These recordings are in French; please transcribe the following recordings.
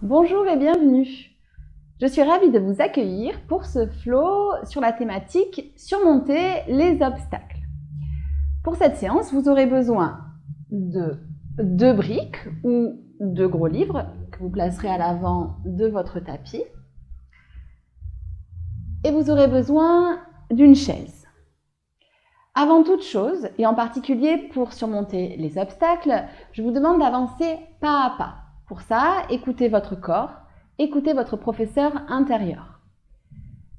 Bonjour et bienvenue. Je suis ravie de vous accueillir pour ce flow sur la thématique « Surmonter les obstacles ». Pour cette séance, vous aurez besoin de 2 briques ou 2 gros livres que vous placerez à l'avant de votre tapis. Et vous aurez besoin d'une chaise. Avant toute chose, et en particulier pour surmonter les obstacles, je vous demande d'avancer pas à pas. Pour ça, écoutez votre corps, écoutez votre professeur intérieur.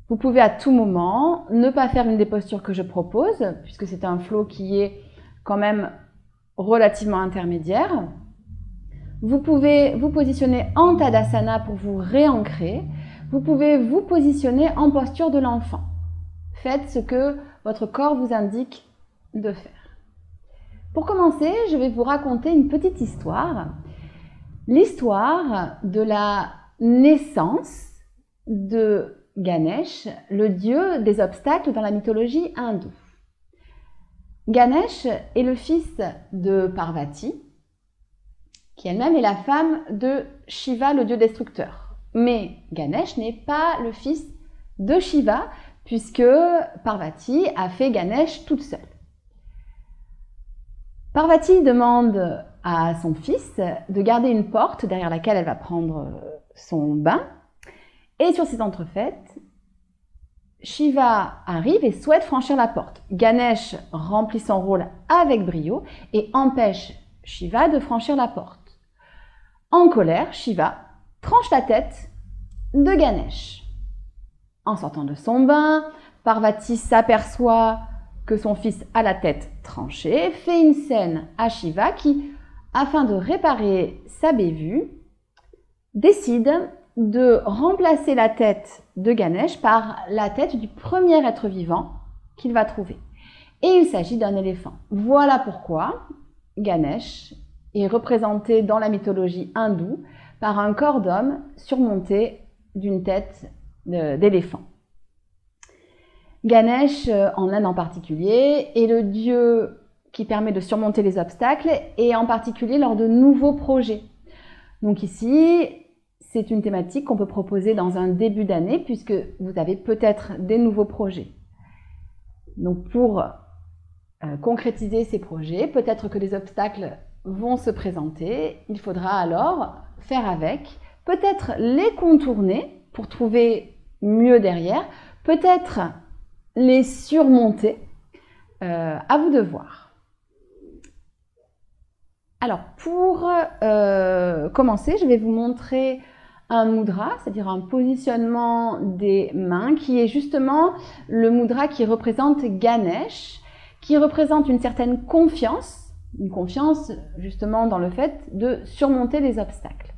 Vous pouvez à tout moment ne pas faire une des postures que je propose, puisque c'est un flow qui est quand même relativement intermédiaire. Vous pouvez vous positionner en Tadasana pour vous réancrer. Vous pouvez vous positionner en posture de l'enfant. Faites ce que votre corps vous indique de faire. Pour commencer, je vais vous raconter une petite histoire. L'histoire de la naissance de Ganesh, le dieu des obstacles dans la mythologie hindoue. Ganesh est le fils de Parvati, qui elle-même est la femme de Shiva, le dieu destructeur. Mais Ganesh n'est pas le fils de Shiva, puisque Parvati a fait Ganesh toute seule. Parvati demande à son fils de garder une porte derrière laquelle elle va prendre son bain. Et sur ces entrefaites, Shiva arrive et souhaite franchir la porte. Ganesh remplit son rôle avec brio et empêche Shiva de franchir la porte. En colère, Shiva tranche la tête de Ganesh. En sortant de son bain, Parvati s'aperçoit que son fils a la tête tranchée, fait une scène à Shiva qui, afin de réparer sa bévue, décide de remplacer la tête de Ganesh par la tête du premier être vivant qu'il va trouver. Et il s'agit d'un éléphant. Voilà pourquoi Ganesh est représenté dans la mythologie hindoue par un corps d'homme surmonté d'une tête d'éléphant. Ganesh, en Inde en particulier, est le dieu qui permet de surmonter les obstacles et en particulier lors de nouveaux projets. Donc ici, c'est une thématique qu'on peut proposer dans un début d'année puisque vous avez peut-être des nouveaux projets. Donc pour concrétiser ces projets, peut-être que des obstacles vont se présenter. Il faudra alors faire avec, peut-être les contourner pour trouver mieux derrière, peut-être les surmonter, à vous de voir. Alors pour commencer, je vais vous montrer un mudra, c'est-à-dire un positionnement des mains qui est justement le mudra qui représente Ganesh, qui représente une certaine confiance, une confiance justement dans le fait de surmonter les obstacles.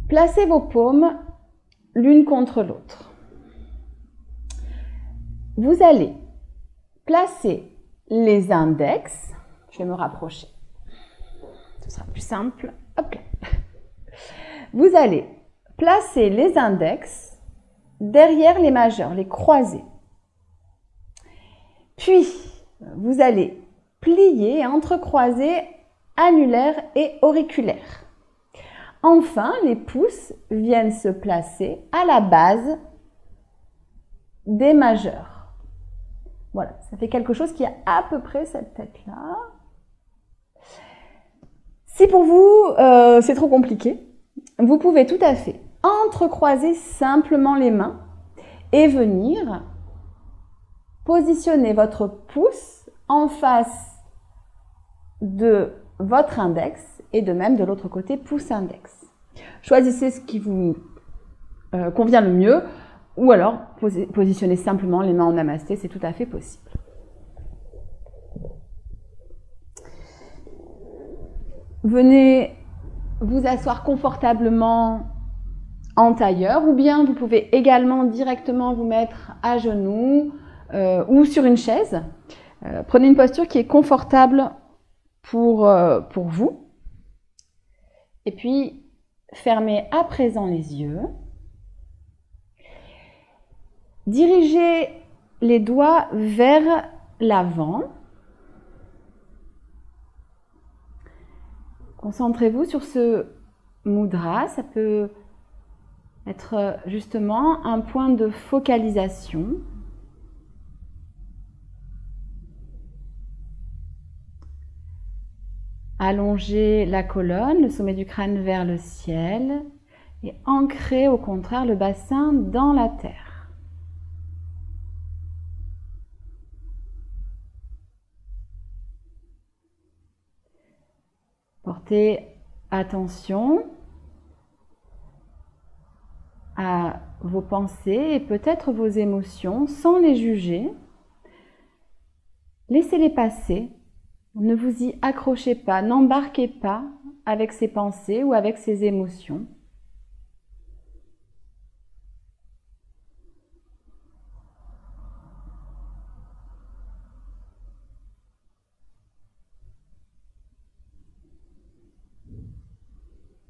Placez vos paumes l'une contre l'autre. Vous allez placer les index, je vais me rapprocher, ce sera plus simple, hop là. Vous allez placer les index derrière les majeurs, les croiser. Puis, vous allez plier et entrecroiser annulaire et auriculaire. Enfin, les pouces viennent se placer à la base des majeurs. Voilà, ça fait quelque chose qui a à peu près cette tête-là. Si pour vous, c'est trop compliqué, vous pouvez tout à fait entrecroiser simplement les mains et venir positionner votre pouce en face de votre index et de même de l'autre côté, pouce-index. Choisissez ce qui vous convient le mieux. Ou alors, positionnez simplement les mains en namasté, c'est tout à fait possible. Venez vous asseoir confortablement en tailleur, ou bien vous pouvez également directement vous mettre à genoux ou sur une chaise. Prenez une posture qui est confortable pour vous. Et puis, fermez à présent les yeux. Dirigez les doigts vers l'avant. Concentrez-vous sur ce mudra, ça peut être justement un point de focalisation. Allongez la colonne, le sommet du crâne vers le ciel et ancrez au contraire le bassin dans la terre. Portez attention à vos pensées et peut-être vos émotions sans les juger. Laissez-les passer. Ne vous y accrochez pas, n'embarquez pas avec ces pensées ou avec ces émotions.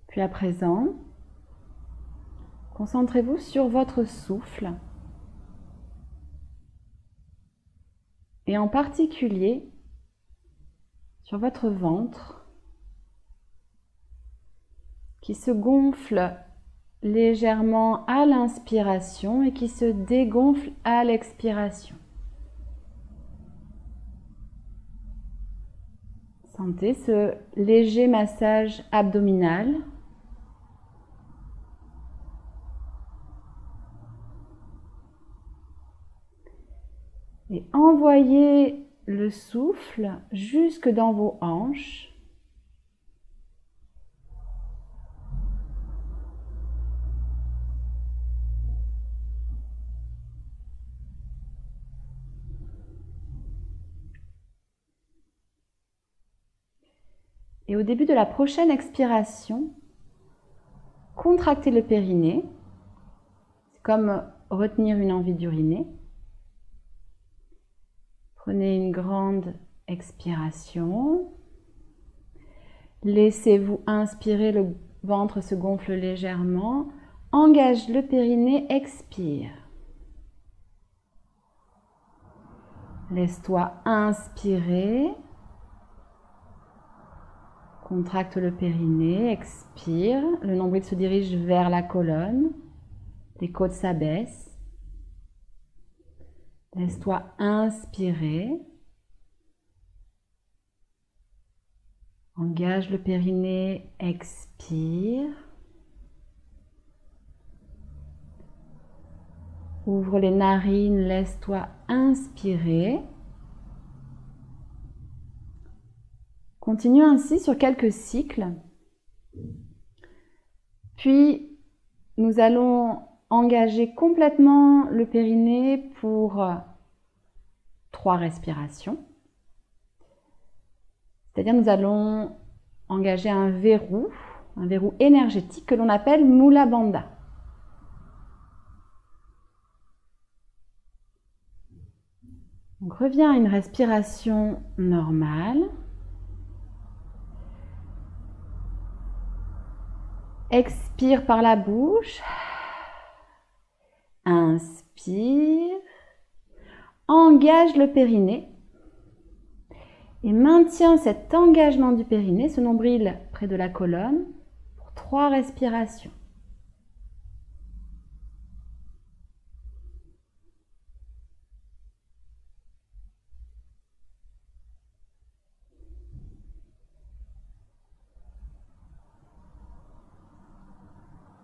Puis à présent, concentrez-vous sur votre souffle et en particulier sur votre ventre qui se gonfle légèrement à l'inspiration et qui se dégonfle à l'expiration. Sentez ce léger massage abdominal. Et envoyez le souffle jusque dans vos hanches. Et au début de la prochaine expiration, contractez le périnée. C'est comme retenir une envie d'uriner. Prenez une grande expiration. Laissez-vous inspirer, le ventre se gonfle légèrement. Engage le périnée, expire. Laisse-toi inspirer. Contracte le périnée, expire. Le nombril se dirige vers la colonne. Les côtes s'abaissent. Laisse-toi inspirer. Engage le périnée, expire. Ouvre les narines, laisse-toi inspirer. Continue ainsi sur quelques cycles. Puis, nous allons engager complètement le périnée pour 3 respirations. C'est-à-dire nous allons engager un verrou énergétique que l'on appelle Mula Bandha. Donc reviens à une respiration normale. Expire par la bouche. Inspire. Engage le périnée. Et maintiens cet engagement du périnée, ce nombril près de la colonne, pour 3 respirations.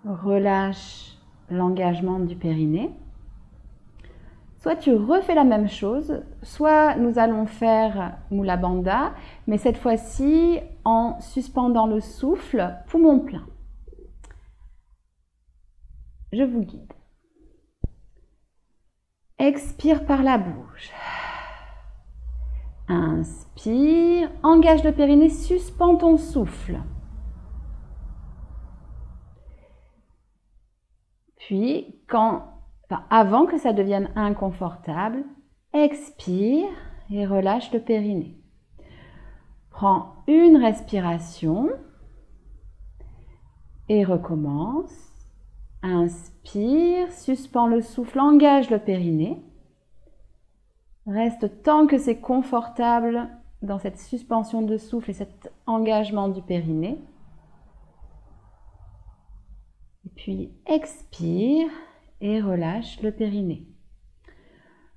Relâche l'engagement du périnée. Soit tu refais la même chose, soit nous allons faire Mula Bandha, mais cette fois-ci en suspendant le souffle, poumon plein. Je vous guide. Expire par la bouche. Inspire, engage le périnée, suspends ton souffle. Puis, avant que ça devienne inconfortable, expire et relâche le périnée. Prends une respiration et recommence. Inspire, suspends le souffle, engage le périnée. Reste tant que c'est confortable dans cette suspension de souffle et cet engagement du périnée. Puis expire et relâche le périnée.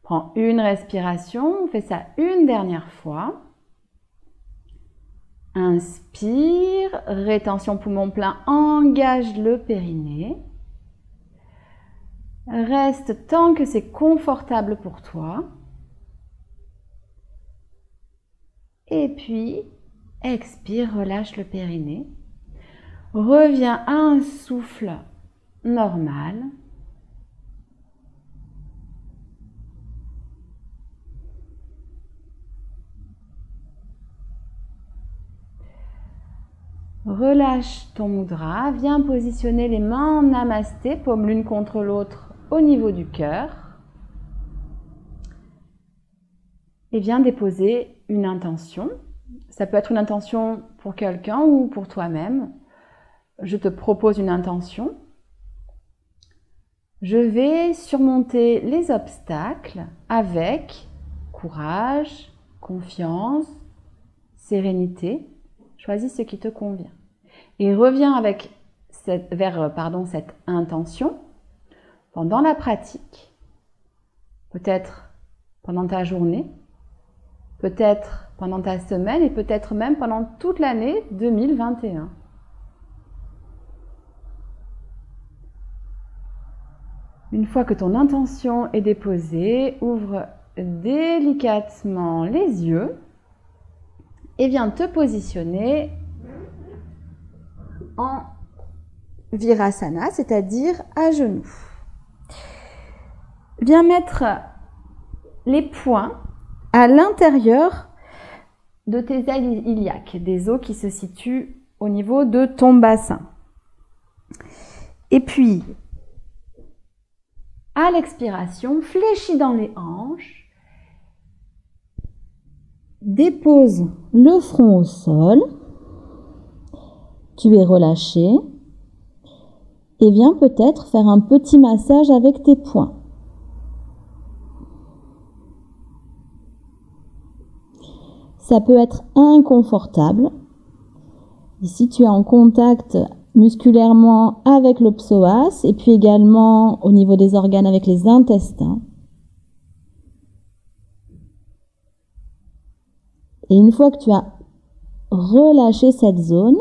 Prends une respiration, on fait ça une dernière fois. Inspire, rétention poumon plein, engage le périnée. Reste tant que c'est confortable pour toi. Et puis, expire, relâche le périnée. Reviens à un souffle normal. Relâche ton mudra, viens positionner les mains en namasté, paumes l'une contre l'autre au niveau du cœur. Et viens déposer une intention. Ça peut être une intention pour quelqu'un ou pour toi-même. Je te propose une intention. Je vais surmonter les obstacles avec courage, confiance, sérénité. Choisis ce qui te convient. Et reviens vers cette intention pendant la pratique. Peut-être pendant ta journée, peut-être pendant ta semaine et peut-être même pendant toute l'année 2021. Une fois que ton intention est déposée, ouvre délicatement les yeux et viens te positionner en virasana, c'est-à-dire à genoux. Viens mettre les poings à l'intérieur de tes ailes iliaques, des os qui se situent au niveau de ton bassin. Et puis, à l'expiration, fléchis dans les hanches. Dépose le front au sol, tu es relâché et viens peut-être faire un petit massage avec tes poings. Ça peut être inconfortable. Ici, tu es en contact musculairement avec le psoas et puis également au niveau des organes avec les intestins. Et une fois que tu as relâché cette zone,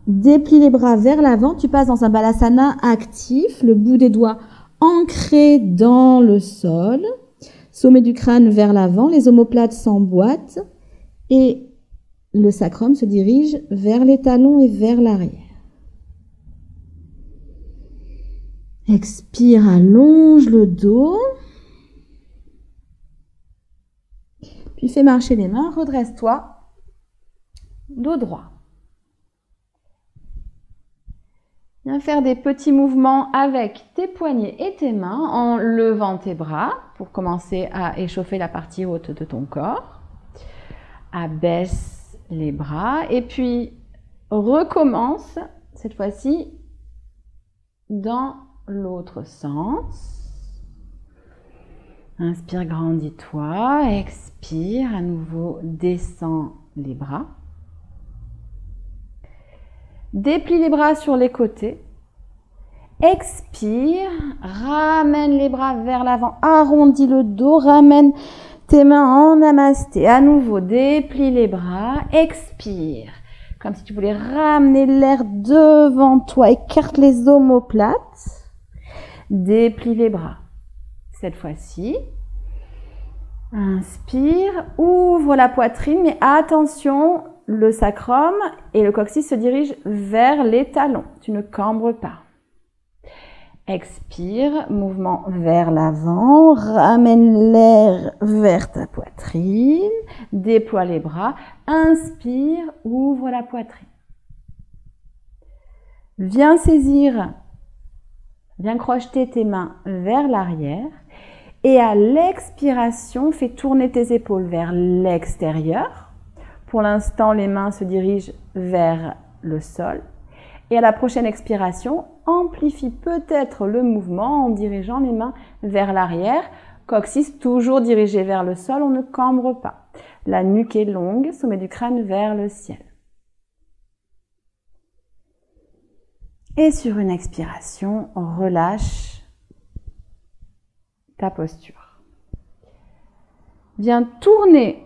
déplie les bras vers l'avant, tu passes dans un balasana actif, le bout des doigts ancré dans le sol, sommet du crâne vers l'avant, les omoplates s'emboîtent et le sacrum se dirige vers les talons et vers l'arrière. Expire, allonge le dos. Puis fais marcher les mains, redresse-toi, dos droit. Viens faire des petits mouvements avec tes poignets et tes mains en levant tes bras pour commencer à échauffer la partie haute de ton corps. Abaisse les bras et puis recommence cette fois-ci dans l'autre sens. Inspire, grandis-toi, expire, à nouveau descends les bras. Déplie les bras sur les côtés. Expire, ramène les bras vers l'avant, arrondis le dos, ramène tes mains en namasté. À nouveau, déplie les bras, expire. Comme si tu voulais ramener l'air devant toi, écarte les omoplates. Déplie les bras. Cette fois-ci, inspire, ouvre la poitrine, mais attention, le sacrum et le coccyx se dirigent vers les talons. Tu ne cambres pas. Expire, mouvement vers l'avant, ramène l'air vers ta poitrine, déploie les bras, inspire, ouvre la poitrine. Viens crocheter tes mains vers l'arrière et à l'expiration, fais tourner tes épaules vers l'extérieur. Pour l'instant, les mains se dirigent vers le sol. Et à la prochaine expiration, amplifie peut-être le mouvement en dirigeant les mains vers l'arrière. Coccyx toujours dirigé vers le sol, on ne cambre pas. La nuque est longue, sommet du crâne vers le ciel. Et sur une expiration, relâche ta posture. Viens tourner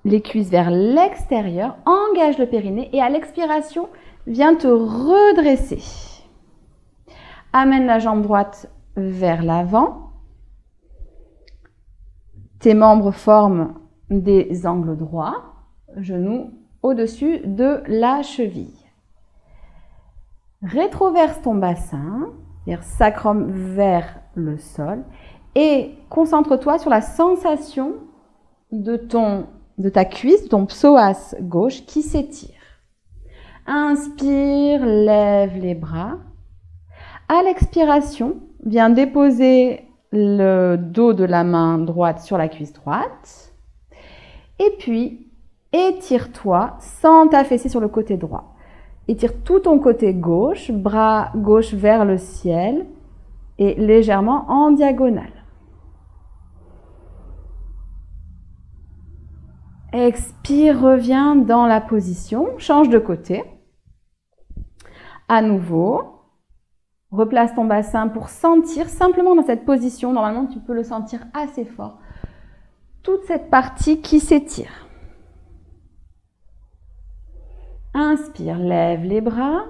les cuisses vers l'extérieur, engage le périnée et à l'expiration, viens te redresser. Amène la jambe droite vers l'avant. Tes membres forment des angles droits, genoux au-dessus de la cheville. Rétroverse ton bassin, c'est-à-dire sacrum vers le sol, et concentre-toi sur la sensation de ta cuisse, de ton psoas gauche qui s'étire. Inspire, lève les bras. À l'expiration, viens déposer le dos de la main droite sur la cuisse droite. Et puis, étire-toi sans t'affaisser sur le côté droit. Étire tout ton côté gauche, bras gauche vers le ciel et légèrement en diagonale. Expire, reviens dans la position, change de côté. À nouveau. Replace ton bassin pour sentir simplement dans cette position, normalement tu peux le sentir assez fort, toute cette partie qui s'étire. Inspire, lève les bras.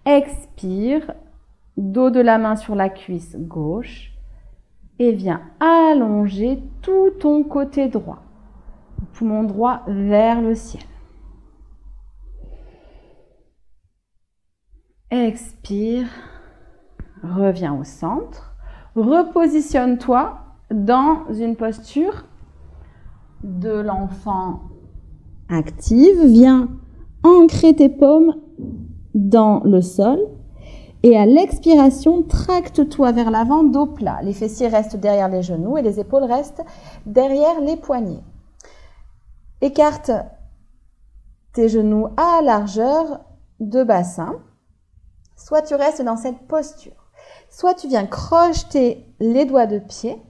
Expire, dos de la main sur la cuisse gauche et viens allonger tout ton côté droit, poumon droit vers le ciel. Expire, reviens au centre, repositionne-toi dans une posture de l'enfant active. Viens ancrer tes paumes dans le sol et à l'expiration, tracte-toi vers l'avant, dos plat. Les fessiers restent derrière les genoux et les épaules restent derrière les poignets. Écarte tes genoux à largeur de bassin. Soit tu restes dans cette posture, soit tu viens crocheter les doigts de pied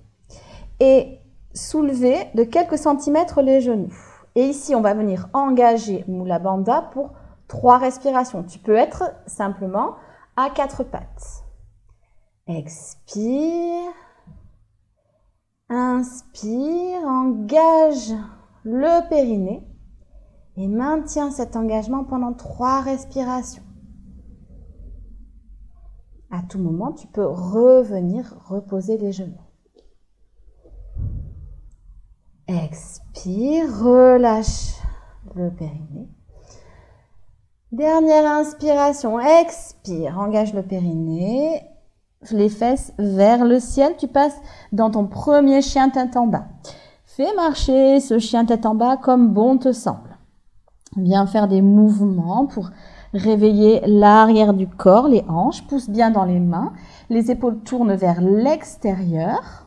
et soulever de quelques centimètres les genoux. Et ici, on va venir engager Mula Bandha pour 3 respirations. Tu peux être simplement à 4 pattes. Expire, inspire, engage le périnée et maintiens cet engagement pendant 3 respirations. À tout moment, tu peux revenir reposer les genoux. Expire, relâche le périnée. Dernière inspiration, expire, engage le périnée, les fesses vers le ciel. Tu passes dans ton premier chien tête en bas. Fais marcher ce chien tête en bas comme bon te semble. Viens faire des mouvements pour réveiller l'arrière du corps, les hanches, pousse bien dans les mains, les épaules tournent vers l'extérieur.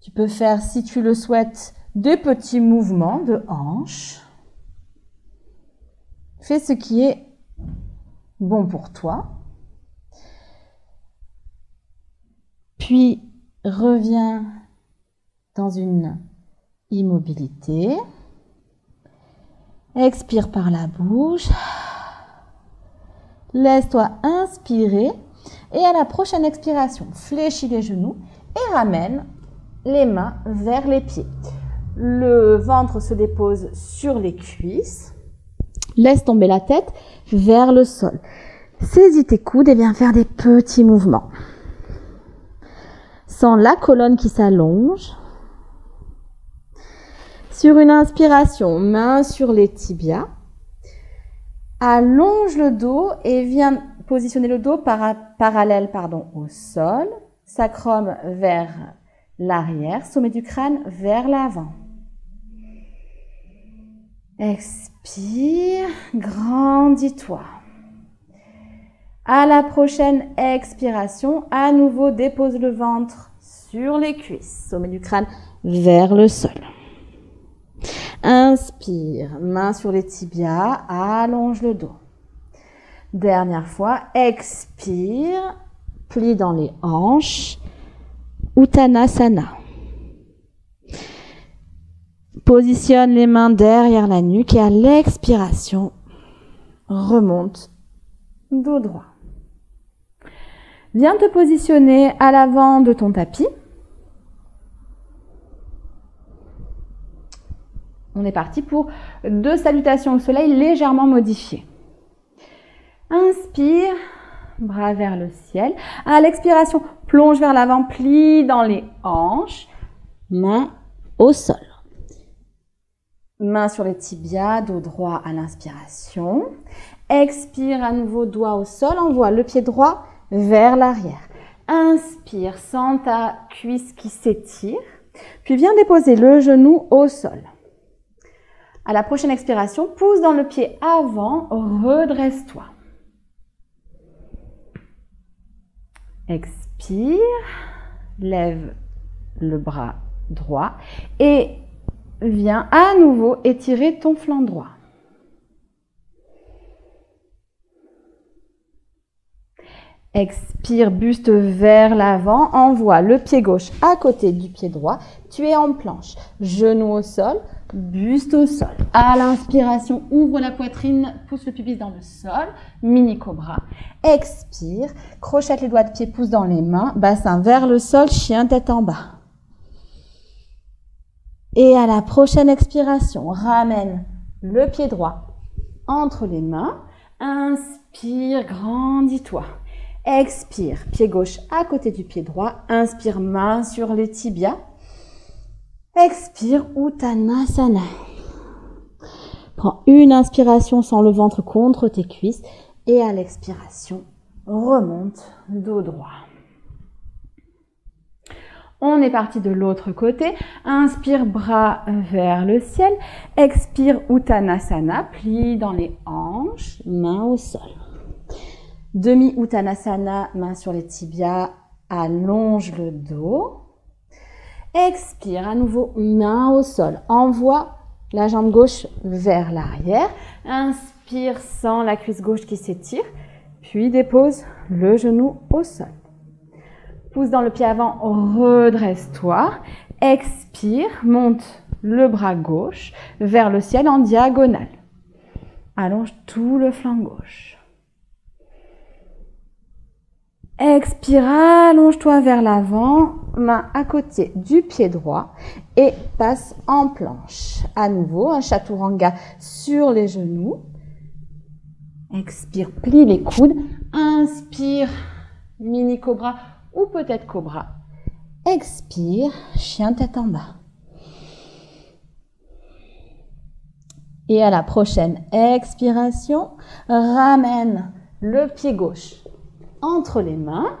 Tu peux faire, si tu le souhaites, des petits mouvements de hanches. Fais ce qui est bon pour toi. Puis, reviens dans une immobilité. Expire par la bouche. Laisse-toi inspirer. Et à la prochaine expiration, fléchis les genoux et ramène les mains vers les pieds. Le ventre se dépose sur les cuisses. Laisse tomber la tête vers le sol. Saisis tes coudes et viens faire des petits mouvements. Sens la colonne qui s'allonge. Sur une inspiration, main sur les tibias. Allonge le dos et viens positionner le dos parallèle au sol. Sacrum vers l'arrière, sommet du crâne vers l'avant. Expire, grandis-toi. À la prochaine expiration, à nouveau dépose le ventre sur les cuisses, sommet du crâne vers le sol. Inspire, main sur les tibias, allonge le dos. Dernière fois, expire, plie dans les hanches, Uttanasana. Positionne les mains derrière la nuque et à l'expiration, remonte, dos droit. Viens te positionner à l'avant de ton tapis. On est parti pour 2 salutations au soleil légèrement modifiées. Inspire, bras vers le ciel. À l'expiration, plonge vers l'avant, plie dans les hanches, main au sol. Main sur les tibias, dos droit à l'inspiration. Expire à nouveau, doigt au sol, envoie le pied droit vers l'arrière. Inspire, sens ta cuisse qui s'étire. Puis viens déposer le genou au sol. À la prochaine expiration, pousse dans le pied avant, redresse-toi. Expire, lève le bras droit et viens à nouveau étirer ton flanc droit. Expire, buste vers l'avant, envoie le pied gauche à côté du pied droit. Tu es en planche, genou au sol, buste au sol. À l'inspiration, ouvre la poitrine, pousse le pubis dans le sol, mini cobra. Expire, crochette les doigts de pied, pousse dans les mains, bassin vers le sol, chien tête en bas. Et à la prochaine expiration, ramène le pied droit entre les mains. Inspire, grandis-toi. Expire, pied gauche à côté du pied droit. Inspire, main sur les tibias. Expire, Uttanasana. Prends une inspiration sans le ventre contre tes cuisses. Et à l'expiration, remonte, dos droit. On est parti de l'autre côté. Inspire, bras vers le ciel. Expire, Uttanasana. Plie dans les hanches, main au sol. Demi Uttanasana, main sur les tibias, allonge le dos. Expire, à nouveau, main au sol. Envoie la jambe gauche vers l'arrière. Inspire, sens la cuisse gauche qui s'étire. Puis dépose le genou au sol. Pousse dans le pied avant, redresse-toi. Expire, monte le bras gauche vers le ciel en diagonale. Allonge tout le flanc gauche. Expire, allonge-toi vers l'avant, main à côté du pied droit et passe en planche. À nouveau, un chaturanga sur les genoux. Expire, plie les coudes. Inspire, mini cobra ou peut-être cobra. Expire, chien tête en bas. Et à la prochaine expiration, ramène le pied gauche entre les mains.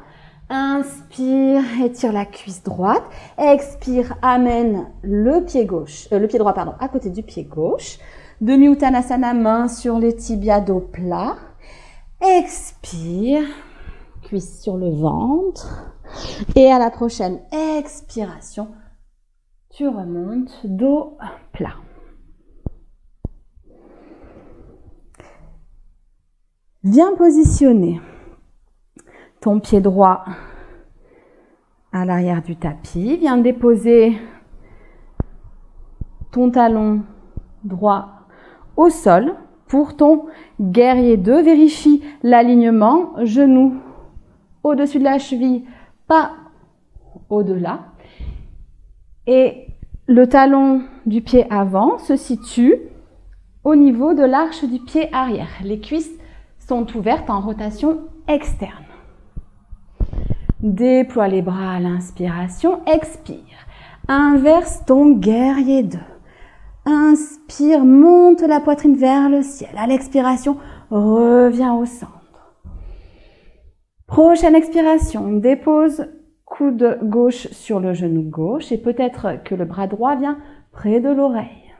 Inspire, étire la cuisse droite. Expire, amène le pied droit à côté du pied gauche. Demi Uttanasana, main sur les tibias, dos plat. Expire, cuisse sur le ventre. Et à la prochaine expiration, tu remontes, dos plat. Viens positionner ton pied droit à l'arrière du tapis. Viens déposer ton talon droit au sol pour ton guerrier 2. Vérifie l'alignement, genou au-dessus de la cheville, pas au-delà. Et le talon du pied avant se situe au niveau de l'arche du pied arrière. Les cuisses sont ouvertes en rotation externe. Déploie les bras à l'inspiration, expire. Inverse ton guerrier 2. Inspire, monte la poitrine vers le ciel. À l'expiration, reviens au centre. Prochaine expiration, dépose coude gauche sur le genou gauche et peut-être que le bras droit vient près de l'oreille.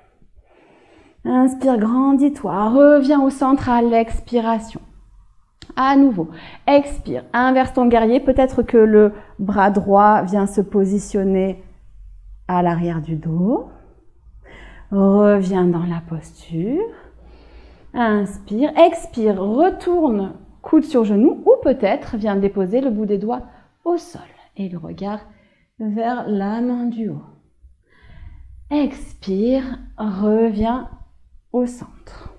Inspire, grandis-toi, reviens au centre à l'expiration. À nouveau, expire, inverse ton guerrier, peut-être que le bras droit vient se positionner à l'arrière du dos. Reviens dans la posture. Inspire, expire, retourne coude sur genou ou peut-être viens déposer le bout des doigts au sol et le regard vers la main du haut. Expire, reviens au centre.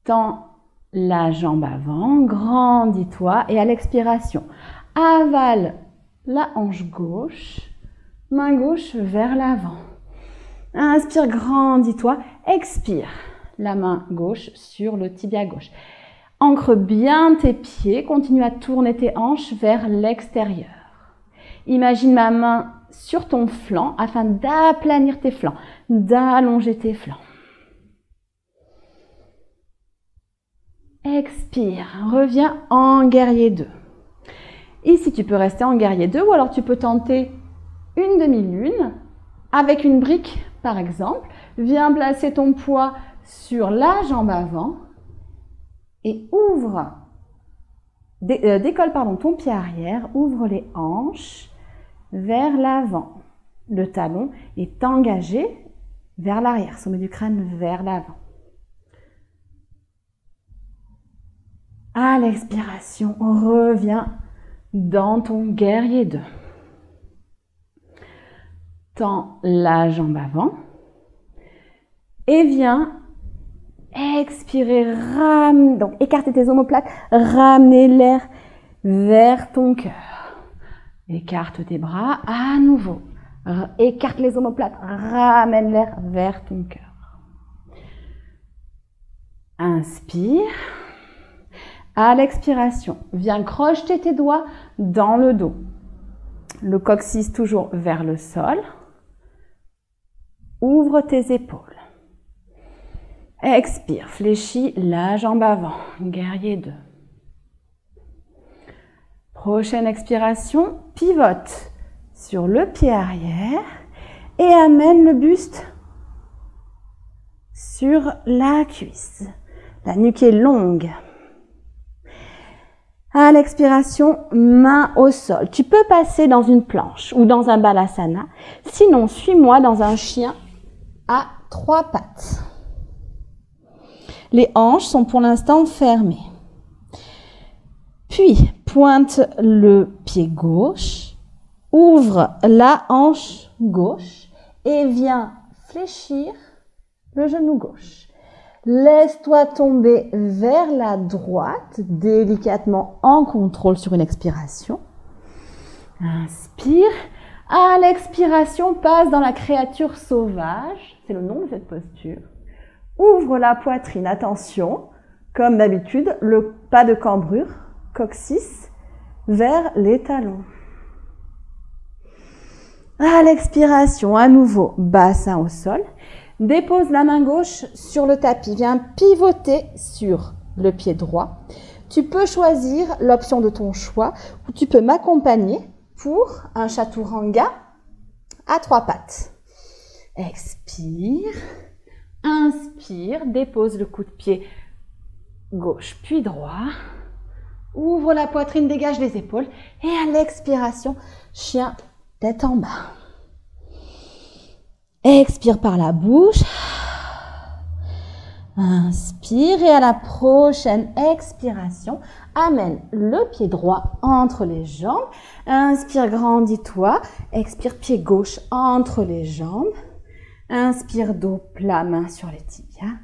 Tends la jambe avant, grandis-toi et à l'expiration, avale la hanche gauche, main gauche vers l'avant. Inspire, grandis-toi, expire, la main gauche sur le tibia gauche. Ancre bien tes pieds, continue à tourner tes hanches vers l'extérieur. Imagine ma main sur ton flanc afin d'aplanir tes flancs, d'allonger tes flancs. Expire, reviens en guerrier 2. Ici, tu peux rester en guerrier 2 ou alors tu peux tenter une demi-lune avec une brique par exemple. Viens placer ton poids sur la jambe avant et décolle ton pied arrière, ouvre les hanches vers l'avant. Le talon est engagé vers l'arrière, sommet du crâne vers l'avant. À l'expiration, reviens dans ton guerrier 2. Tends la jambe avant et viens expirer, donc écarter tes omoplates, ramener l'air vers ton cœur. Écarte tes bras à nouveau, écarte les omoplates, ramène l'air vers ton cœur. Inspire. À l'expiration, viens crocheter tes doigts dans le dos. Le coccyx toujours vers le sol. Ouvre tes épaules. Expire, fléchis la jambe avant, guerrier 2. Prochaine expiration, pivote sur le pied arrière et amène le buste sur la cuisse. La nuque est longue. À l'expiration, main au sol. Tu peux passer dans une planche ou dans un balasana. Sinon, suis-moi dans un chien à 3 pattes. Les hanches sont pour l'instant fermées. Puis, pointe le pied gauche, ouvre la hanche gauche et viens fléchir le genou gauche. Laisse-toi tomber vers la droite, délicatement en contrôle sur une expiration. Inspire. À l'expiration, passe dans la créature sauvage. C'est le nom de cette posture. Ouvre la poitrine. Attention, comme d'habitude, le pas de cambrure, coccyx, vers les talons. À l'expiration, à nouveau, bassin au sol. Dépose la main gauche sur le tapis. Viens pivoter sur le pied droit. Tu peux choisir l'option de ton choix ou tu peux m'accompagner pour un chaturanga à 3 pattes. Expire. Inspire. Dépose le coup de pied gauche puis droit. Ouvre la poitrine, dégage les épaules. Et à l'expiration, chien tête en bas. Expire par la bouche. Inspire et à la prochaine expiration, amène le pied droit entre les jambes. Inspire, grandis-toi. Expire, pied gauche entre les jambes. Inspire, dos plat, main sur les tibias.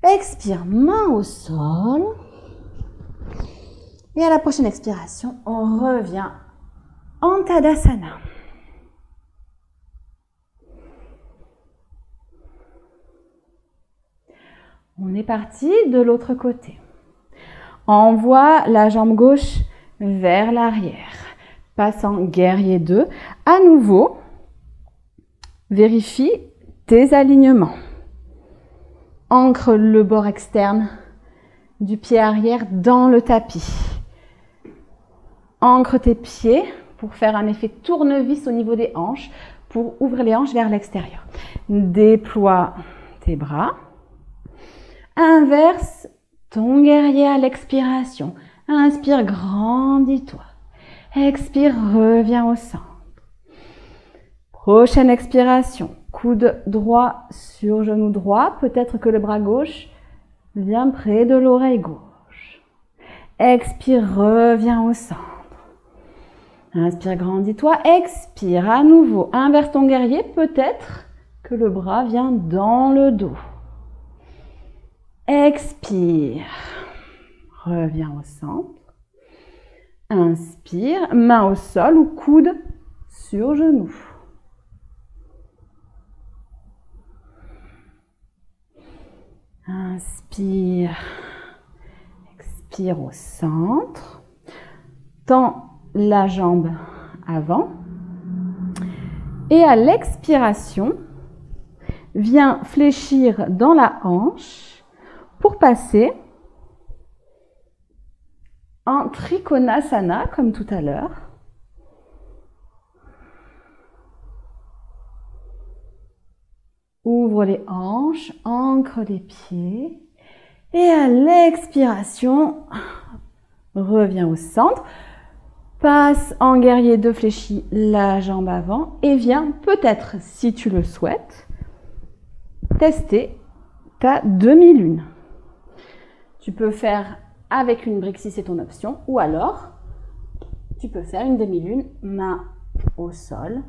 Expire, main au sol. Et à la prochaine expiration, on revient en Tadasana. On est parti de l'autre côté. Envoie la jambe gauche vers l'arrière. Passe en guerrier 2. À nouveau, vérifie tes alignements. Ancre le bord externe du pied arrière dans le tapis. Ancre tes pieds pour faire un effet tournevis au niveau des hanches, pour ouvrir les hanches vers l'extérieur. Déploie tes bras. Inverse ton guerrier à l'expiration. Inspire, grandis-toi. Expire, reviens au centre. Prochaine expiration. Coude droit sur genou droit. Peut-être que le bras gauche vient près de l'oreille gauche. Expire, reviens au centre. Inspire, grandis-toi. Expire à nouveau. Inverse ton guerrier. Peut-être que le bras vient dans le dos. Expire. Reviens au centre. Inspire, main au sol ou coude sur genou. Inspire. Expire au centre. Tends la jambe avant. Et à l'expiration, viens fléchir dans la hanche pour passer en Trikonasana comme tout à l'heure. Ouvre les hanches, ancre les pieds et à l'expiration, reviens au centre. Passe en guerrier 2 fléchi la jambe avant et viens peut-être, si tu le souhaites, tester ta demi-lune. Tu peux faire avec une brique si c'est ton option ou alors tu peux faire une demi-lune, main au sol.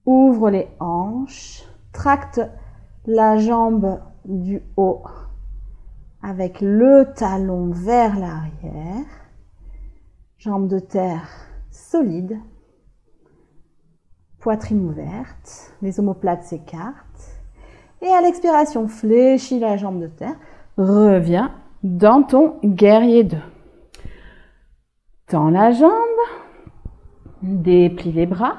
Ouvre les hanches, tracte la jambe du haut avec le talon vers l'arrière, jambe de terre solide, poitrine ouverte, les omoplates s'écartent. Et à l'expiration, fléchis la jambe de terre, reviens dans ton guerrier 2. Tends la jambe, déplie les bras,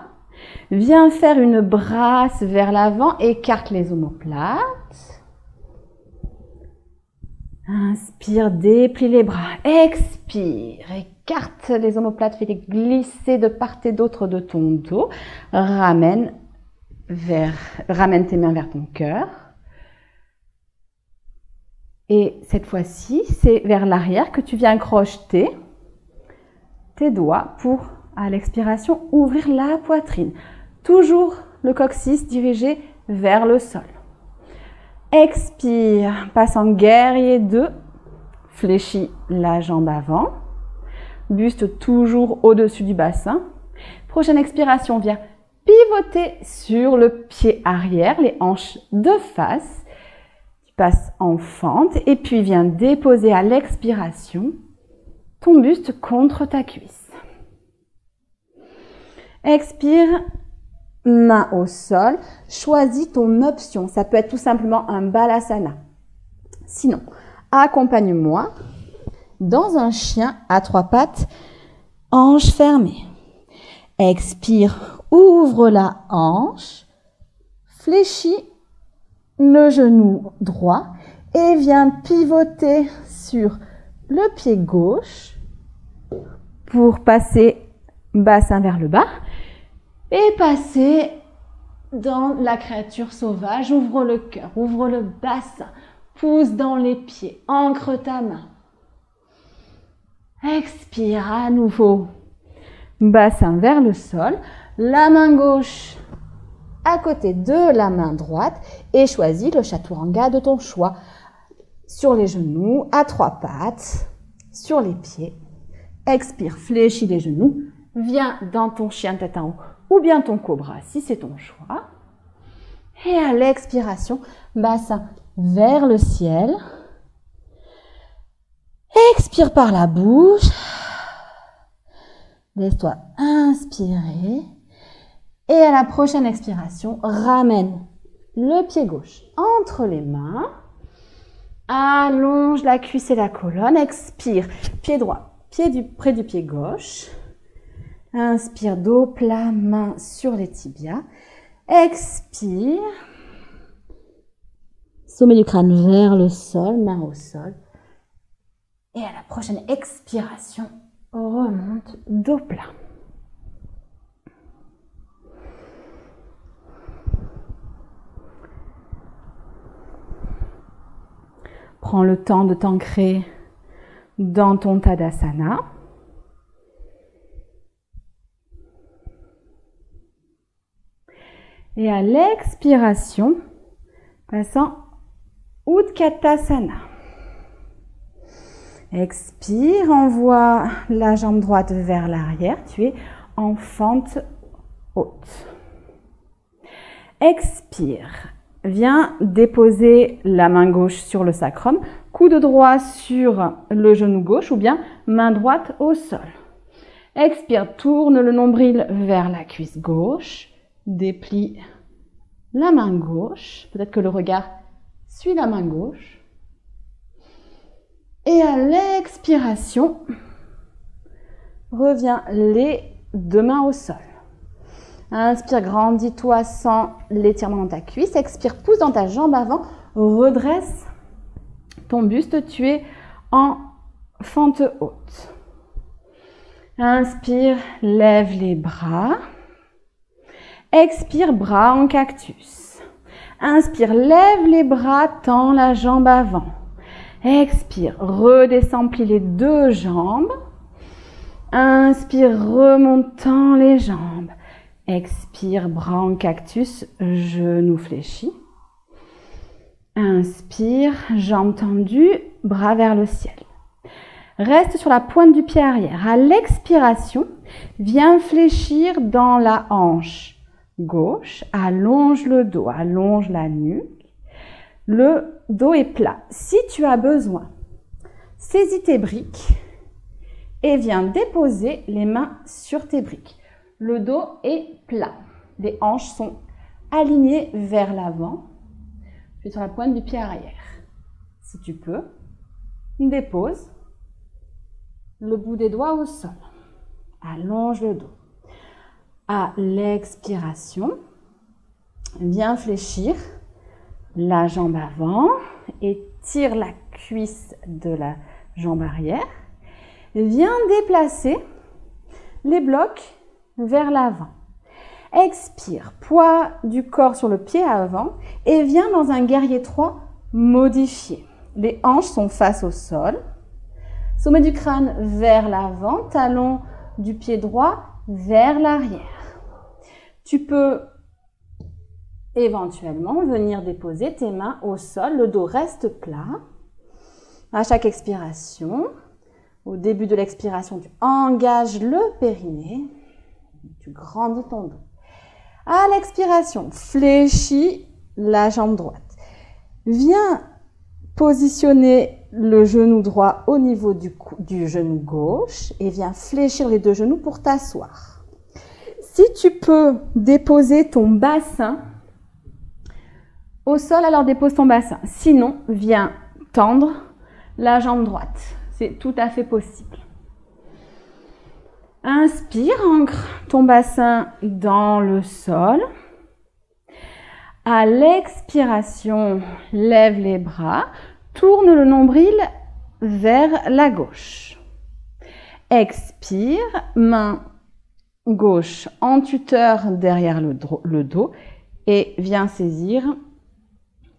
viens faire une brasse vers l'avant, écarte les omoplates. Inspire, déplie les bras, expire, écarte les omoplates, fais-les glisser de part et d'autre de ton dos, ramène tes mains vers ton cœur. Et cette fois-ci, c'est vers l'arrière que tu viens crocheter tes doigts pour, à l'expiration, ouvrir la poitrine. Toujours le coccyx dirigé vers le sol. Expire, passe en guerrier 2, fléchis la jambe avant, buste toujours au-dessus du bassin. Prochaine expiration, viens pivoter sur le pied arrière, les hanches de face. Tu passes en fente et puis viens déposer à l'expiration ton buste contre ta cuisse. Expire. Main au sol, choisis ton option. Ça peut être tout simplement un balasana. Sinon, accompagne-moi dans un chien à 3 pattes, hanche fermée. Expire, ouvre la hanche, fléchis le genou droit et viens pivoter sur le pied gauche pour passer bassin vers le bas. Et passer dans la créature sauvage, ouvre le cœur, ouvre le bassin, pousse dans les pieds, ancre ta main. Expire à nouveau, bassin vers le sol, la main gauche à côté de la main droite et choisis le chaturanga de ton choix. Sur les genoux, à 3 pattes, sur les pieds. Expire, fléchis les genoux, viens dans ton chien tête en haut ou bien ton cobra si c'est ton choix. Et à l'expiration, bassin vers le ciel. Expire par la bouche. Laisse-toi inspirer. Et à la prochaine expiration, ramène le pied gauche entre les mains. Allonge la cuisse et la colonne. Expire, pied droit, près du pied gauche. Inspire, dos plat, main sur les tibias. Expire. Sommet du crâne vers le sol, main au sol. Et à la prochaine expiration, remonte dos plat. Prends le temps de t'ancrer dans ton Tadasana. Et à l'expiration, passant Utkatasana. Expire, envoie la jambe droite vers l'arrière. Tu es en fente haute. Expire. viens déposer la main gauche sur le sacrum, coude droit sur le genou gauche ou bien main droite au sol. Expire, tourne le nombril vers la cuisse gauche, déplie la main gauche, peut-être que le regard suit la main gauche. Et à l'expiration, reviens les deux mains au sol. Inspire, grandis-toi sans l'étirement dans ta cuisse. Expire, pousse dans ta jambe avant, redresse ton buste, tu es en fente haute. Inspire, lève les bras. Expire, bras en cactus. Inspire, lève les bras, tends la jambe avant. Expire, redescends, plie les deux jambes. Inspire, remontant les jambes. Expire, bras en cactus, genoux fléchis. Inspire, jambes tendues, bras vers le ciel. Reste sur la pointe du pied arrière. À l'expiration, viens fléchir dans la hanche gauche. Allonge le dos, allonge la nuque. Le dos est plat. Si tu as besoin, saisis tes briques et viens déposer les mains sur tes briques. Le dos est plat. Les hanches sont alignées vers l'avant. Tu es sur la pointe du pied arrière. Si tu peux, dépose le bout des doigts au sol. Allonge le dos. À l'expiration, viens fléchir la jambe avant et tire la cuisse de la jambe arrière. Viens déplacer les blocs vers l'avant. Expire, poids du corps sur le pied avant et viens dans un guerrier 3 modifié. Les hanches sont face au sol. Sommet du crâne vers l'avant, talon du pied droit vers l'arrière. Tu peux éventuellement venir déposer tes mains au sol, le dos reste plat. À chaque expiration, au début de l'expiration, tu engages le périnée, tu grandis ton dos. À l'expiration, fléchis la jambe droite. Viens positionner le genou droit au niveau du genou gauche et viens fléchir les deux genoux pour t'asseoir. Si tu peux déposer ton bassin au sol, alors dépose ton bassin. Sinon, viens tendre la jambe droite. C'est tout à fait possible. Inspire, ancre ton bassin dans le sol. À l'expiration, lève les bras, tourne le nombril vers la gauche. Expire, main gauche en tuteur derrière le dos et viens saisir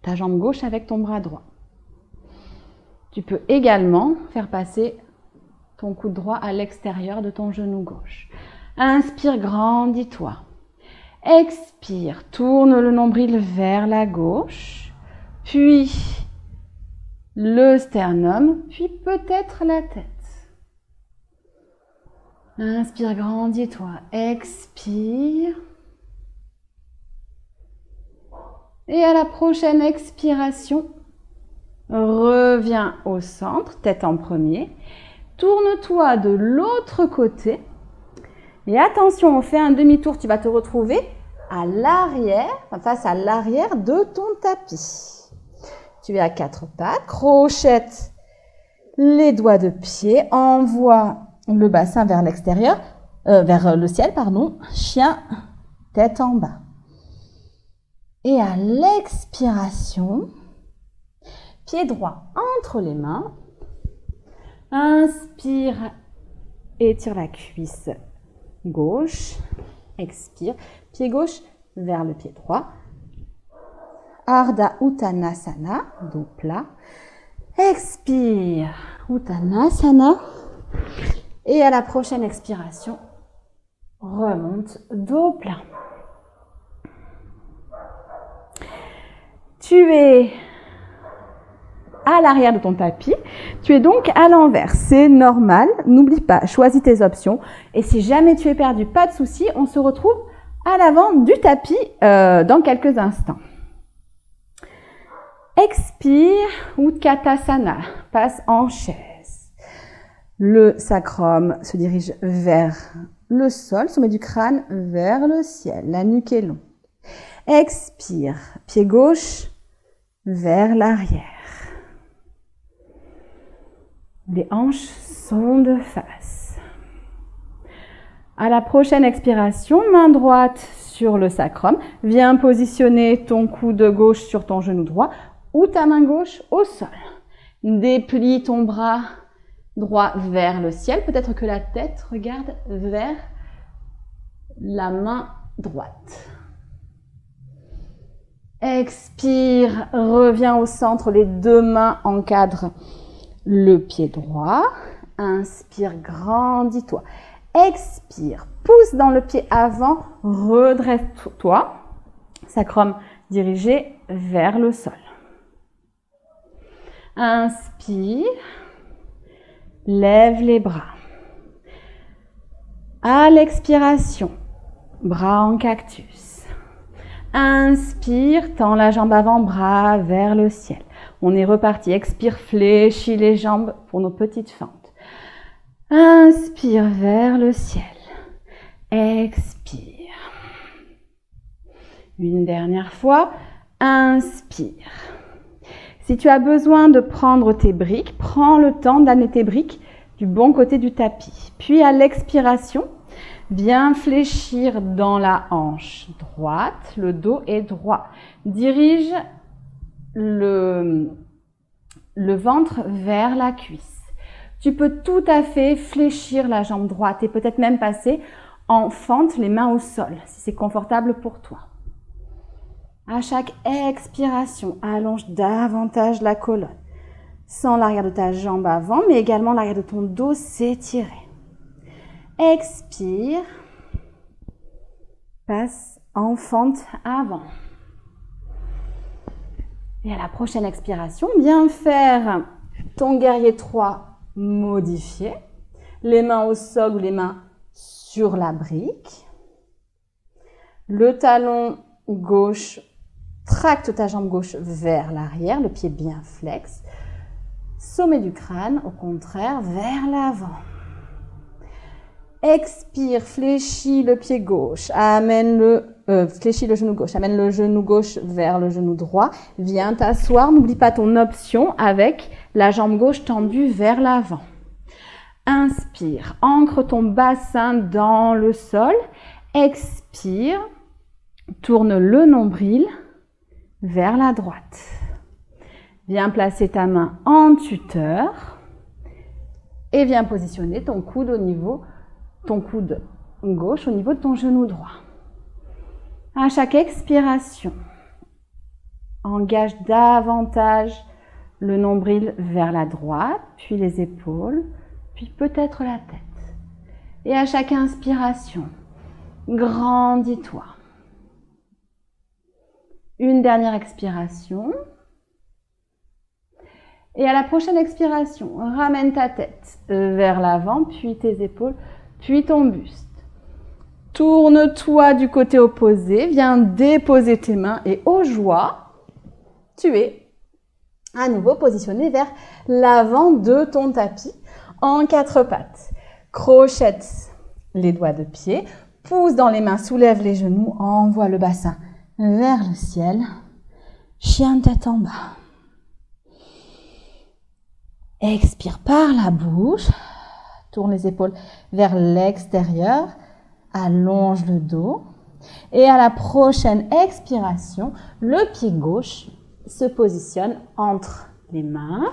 ta jambe gauche avec ton bras droit. Tu peux également faire passer ton coude droit à l'extérieur de ton genou gauche. Inspire, grandis-toi. Expire, tourne le nombril vers la gauche, puis le sternum, puis peut-être la tête. Inspire, grandis-toi. Expire. Et à la prochaine expiration, reviens au centre, tête en premier. Tourne-toi de l'autre côté. Et attention, on fait un demi-tour, tu vas te retrouver à l'arrière, face à l'arrière de ton tapis. Tu es à quatre pattes, crochette les doigts de pied, envoie le bassin vers l'extérieur, vers le ciel, pardon, chien, tête en bas. Et à l'expiration, pied droit entre les mains. Inspire, étire la cuisse gauche. Expire, pied gauche vers le pied droit. Ardha Uttanasana, dos plat. Expire, Uttanasana. Et à la prochaine expiration, remonte, dos plat. Tu es à l'arrière de ton tapis, tu es donc à l'envers, c'est normal, n'oublie pas, choisis tes options et si jamais tu es perdu, pas de souci, on se retrouve à l'avant du tapis dans quelques instants. Expire, Utkatasana, passe en chaise. Le sacrum se dirige vers le sol, sommet du crâne vers le ciel, la nuque est longue. Expire, pied gauche vers l'arrière. Les hanches sont de face. À la prochaine expiration, main droite sur le sacrum. Viens positionner ton coude gauche sur ton genou droit ou ta main gauche au sol. Déplie ton bras droit vers le ciel. Peut-être que la tête regarde vers la main droite. Expire, reviens au centre, les deux mains encadrent le pied droit. Inspire, grandis-toi. Expire, pousse dans le pied avant, redresse-toi. Sacrum dirigé vers le sol. Inspire, lève les bras. À l'expiration, bras en cactus. Inspire, tends la jambe avant, bras vers le ciel. On est reparti. Expire, fléchis les jambes pour nos petites fentes. Inspire vers le ciel. Expire. Une dernière fois. Inspire. Si tu as besoin de prendre tes briques, prends le temps d'amener tes briques du bon côté du tapis. Puis à l'expiration, viens fléchir dans la hanche droite, le dos est droit. Dirige le ventre vers la cuisse. Tu peux tout à fait fléchir la jambe droite et peut-être même passer en fente, les mains au sol, si c'est confortable pour toi. À chaque expiration, allonge davantage la colonne. Sens l'arrière de ta jambe avant, mais également l'arrière de ton dos s'étirer. Expire. Passe en fente avant. Et à la prochaine expiration, viens faire ton guerrier 3 modifié. Les mains au sol ou les mains sur la brique. Le talon gauche, tracte ta jambe gauche vers l'arrière, le pied bien flex. Sommet du crâne, au contraire, vers l'avant. Expire, fléchis le pied gauche, fléchis le genou gauche, amène le genou gauche vers le genou droit. Viens t'asseoir, n'oublie pas ton option avec la jambe gauche tendue vers l'avant. Inspire, ancre ton bassin dans le sol. Expire, tourne le nombril vers la droite. Viens placer ta main en tuteur et viens positionner ton coude gauche au niveau de ton genou droit. À chaque expiration, engage davantage le nombril vers la droite, puis les épaules, puis peut-être la tête. Et à chaque inspiration, grandis-toi. Une dernière expiration. Et à la prochaine expiration, ramène ta tête vers l'avant, puis tes épaules, puis ton buste. Tourne-toi du côté opposé, viens déposer tes mains et au joie, tu es à nouveau positionné vers l'avant de ton tapis en 4 pattes. Crochette les doigts de pied, pousse dans les mains, soulève les genoux, envoie le bassin vers le ciel, chien tête en bas. Expire par la bouche, tourne les épaules vers l'extérieur, allonge le dos et à la prochaine expiration, le pied gauche se positionne entre les mains.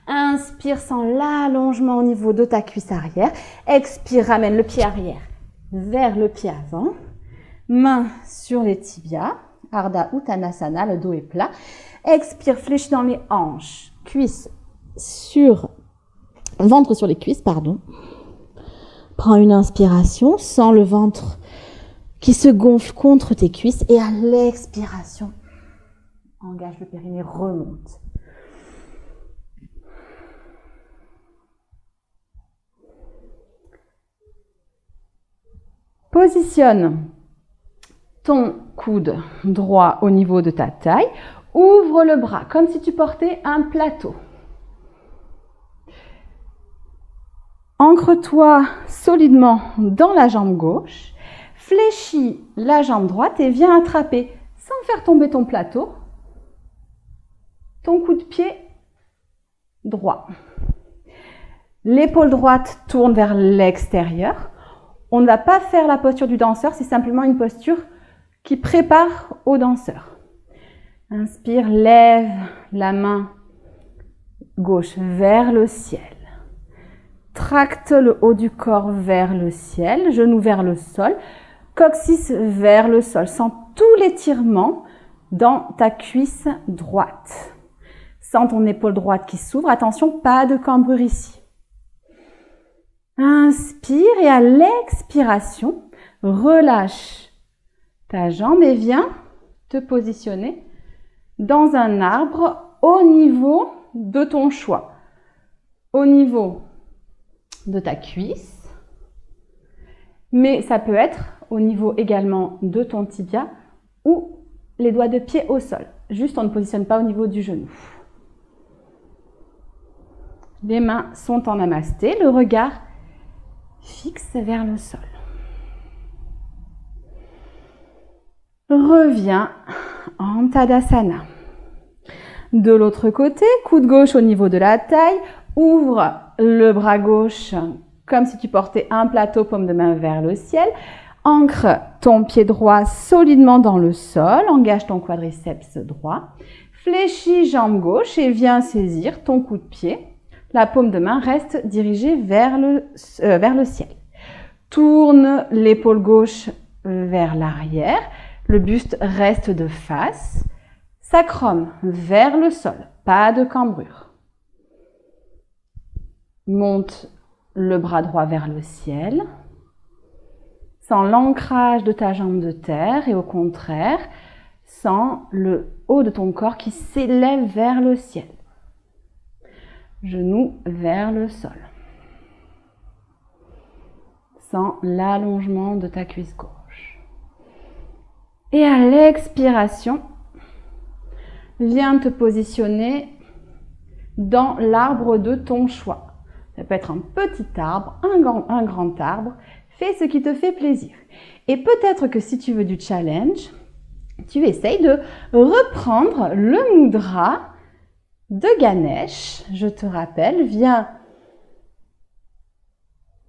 Inspire, sens l'allongement au niveau de ta cuisse arrière. Expire, ramène le pied arrière vers le pied avant. Main sur les tibias, Ardha Uttanasana, le dos est plat. Expire, fléchis dans les hanches, ventre sur les cuisses, pardon. Prends une inspiration, sens le ventre qui se gonfle contre tes cuisses et à l'expiration, engage le périnée, remonte. Positionne ton coude droit au niveau de ta taille Ouvre le bras comme si tu portais un plateau. Ancre-toi solidement dans la jambe gauche. Fléchis la jambe droite et viens attraper, sans faire tomber ton plateau, ton coup de pied droit. L'épaule droite tourne vers l'extérieur. On ne va pas faire la posture du danseur, c'est simplement une posture qui prépare au danseur. Inspire, lève la main gauche vers le ciel. Tracte le haut du corps vers le ciel, genou vers le sol, coccyx vers le sol. Sens tout l'étirement dans ta cuisse droite. Sens ton épaule droite qui s'ouvre. Attention, pas de cambrure ici. Inspire et à l'expiration, relâche ta jambe et viens te positionner dans un arbre au niveau de ton choix. Au niveau de ta cuisse, mais ça peut être au niveau également de ton tibia ou les doigts de pied au sol. Juste, on ne positionne pas au niveau du genou. Les mains sont en namasté, le regard fixe vers le sol. Reviens en Tadasana. De l'autre côté, coude gauche au niveau de la taille, ouvre le bras gauche comme si tu portais un plateau, paume de main vers le ciel. Ancre ton pied droit solidement dans le sol, engage ton quadriceps droit. Fléchis jambe gauche et viens saisir ton coup de pied. La paume de main reste dirigée vers le ciel. Tourne l'épaule gauche vers l'arrière. Le buste reste de face. Sacrum vers le sol. Pas de cambrure. Monte le bras droit vers le ciel. Sens l'ancrage de ta jambe de terre et au contraire, sens le haut de ton corps qui s'élève vers le ciel. Genoux vers le sol. Sens l'allongement de ta cuisse gauche. Et à l'expiration, viens te positionner dans l'arbre de ton choix. Ça peut être un petit arbre, un grand arbre. Fais ce qui te fait plaisir. Et peut-être que si tu veux du challenge, tu essayes de reprendre le mudra de Ganesh. Je te rappelle, viens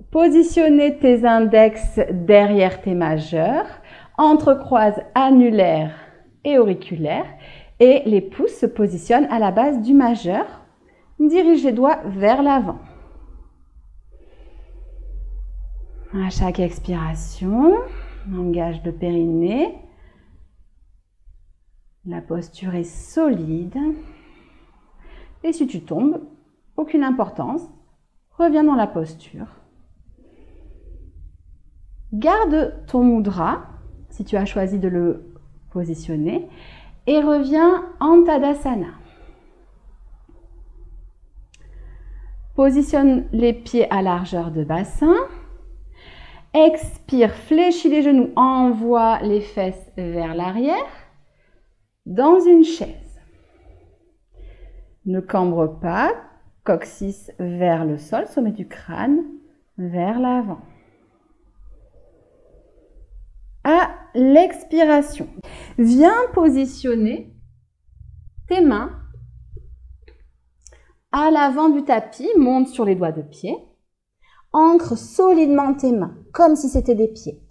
positionner tes index derrière tes majeurs, entrecroise annulaire et auriculaire, et les pouces se positionnent à la base du majeur. Dirige les doigts vers l'avant. À chaque expiration, engage le périnée. La posture est solide. Et si tu tombes, aucune importance. Reviens dans la posture. Garde ton mudra, si tu as choisi de le positionner, et reviens en Tadasana. Positionne les pieds à largeur de bassin. Expire, fléchis les genoux, envoie les fesses vers l'arrière, dans une chaise. Ne cambre pas, coccyx vers le sol, sommet du crâne vers l'avant. À l'expiration, viens positionner tes mains à l'avant du tapis, monte sur les doigts de pied. Ancre solidement tes mains, comme si c'était des pieds.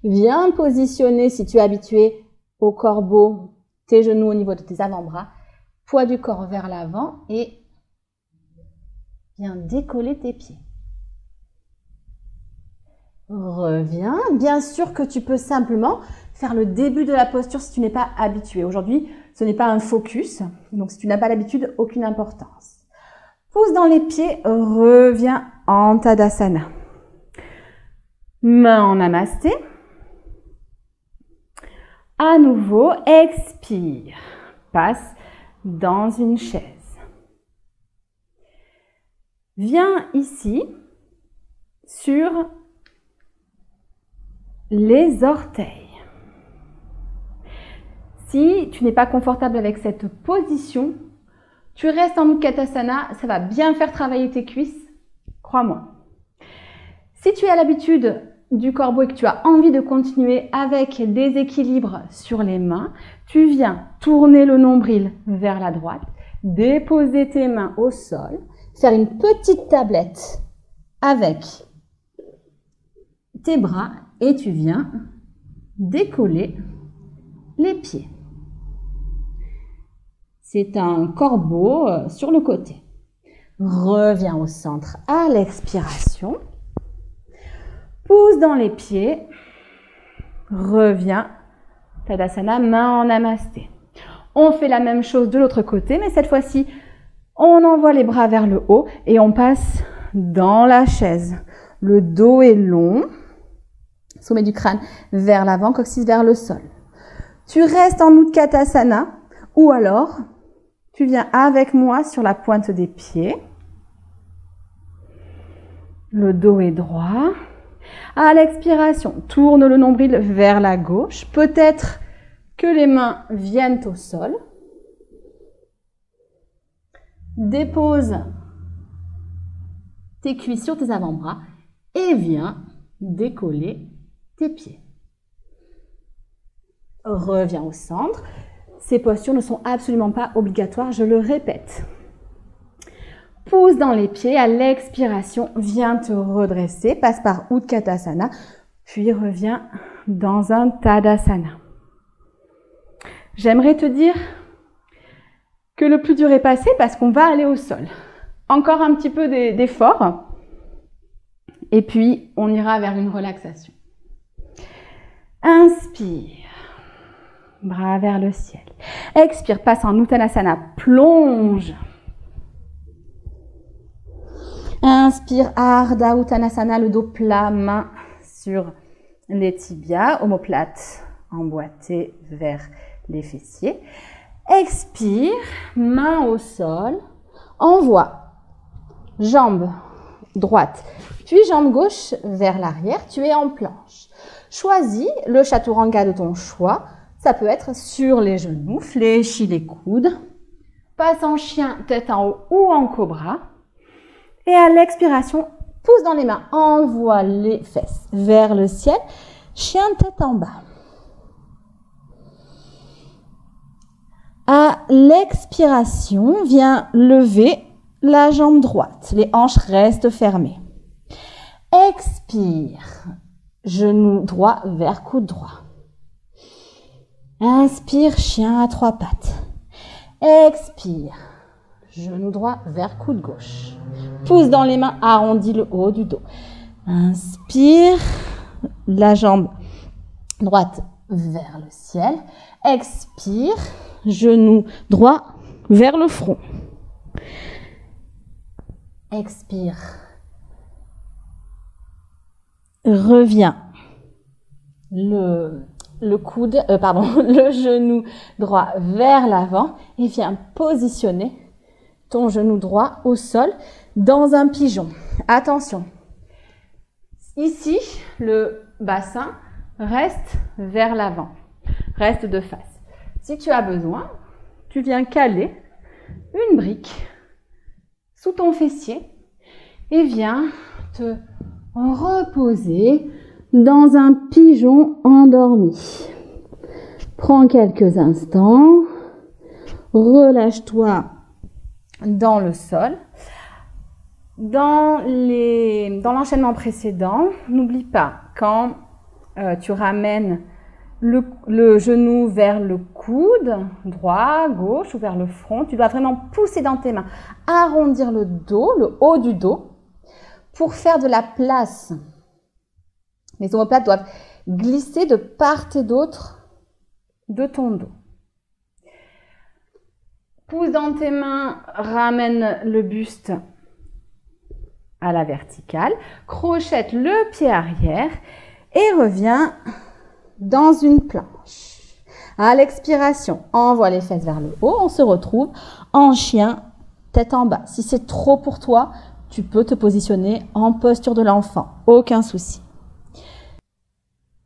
Viens positionner, si tu es habitué au corbeau, tes genoux au niveau de tes avant-bras, poids du corps vers l'avant et viens décoller tes pieds. Reviens. Bien sûr que tu peux simplement faire le début de la posture si tu n'es pas habitué. Aujourd'hui, ce n'est pas un focus, donc si tu n'as pas l'habitude, aucune importance. Pousse dans les pieds, reviens en Tadasana. Main en namasté. À nouveau, expire. Passe dans une chaise. Viens ici sur les orteils. Si tu n'es pas confortable avec cette position, tu restes en Utkatasana, ça va bien faire travailler tes cuisses, crois-moi. Si tu as l'habitude du corbeau et que tu as envie de continuer avec des équilibres sur les mains, tu viens tourner le nombril vers la droite, déposer tes mains au sol, faire une petite tablette avec tes bras et tu viens décoller les pieds. C'est un corbeau sur le côté. Reviens au centre à l'expiration. Pousse dans les pieds. Reviens. Tadasana, main en namasté. On fait la même chose de l'autre côté, mais cette fois-ci, on envoie les bras vers le haut et on passe dans la chaise. Le dos est long. Sommet du crâne vers l'avant, coccyx vers le sol. Tu restes en Utkatasana ou alors tu viens avec moi sur la pointe des pieds. Le dos est droit. À l'expiration, tourne le nombril vers la gauche. Peut-être que les mains viennent au sol. Dépose tes cuisses sur tes avant-bras et viens décoller tes pieds. Reviens au centre. Ces postures ne sont absolument pas obligatoires, je le répète. Pousse dans les pieds, à l'expiration, viens te redresser, passe par Utkatasana, puis reviens dans un Tadasana. J'aimerais te dire que le plus dur est passé parce qu'on va aller au sol. Encore un petit peu d'effort et puis on ira vers une relaxation. Inspire. Bras vers le ciel. Expire, passe en Uttanasana, plonge. Inspire, Ardha Uttanasana, le dos plat, main sur les tibias, omoplate emboîtée vers les fessiers. Expire, main au sol, envoie jambe droite, puis jambe gauche vers l'arrière, tu es en planche. Choisis le chaturanga de ton choix. Ça peut être sur les genoux, fléchis les coudes, passe en chien, tête en haut ou en cobra. Et à l'expiration, pousse dans les mains, envoie les fesses vers le ciel, chien, tête en bas. À l'expiration, viens lever la jambe droite, les hanches restent fermées. Expire, genou droit vers coude droit. Inspire, chien à trois pattes. Expire, genou droit vers coude gauche. Pousse dans les mains, arrondis le haut du dos. Inspire, la jambe droite vers le ciel. Expire, genou droit vers le front. Expire. Reviens. Le genou droit vers l'avant et viens positionner ton genou droit au sol dans un pigeon. Attention, ici, le bassin reste vers l'avant, reste de face. Si tu as besoin, tu viens caler une brique sous ton fessier et viens te reposer dans un pigeon endormi. Prends quelques instants, relâche-toi dans le sol. Dans l'enchaînement précédent, n'oublie pas, quand tu ramènes le genou vers le coude, droit, gauche ou vers le front, tu dois vraiment pousser dans tes mains, arrondir le dos, le haut du dos, pour faire de la place. Les omoplates doivent glisser de part et d'autre de ton dos. Pousse dans tes mains, ramène le buste à la verticale, crochette le pied arrière et reviens dans une planche. À l'expiration, envoie les fesses vers le haut, on se retrouve en chien, tête en bas. Si c'est trop pour toi, tu peux te positionner en posture de l'enfant, aucun souci.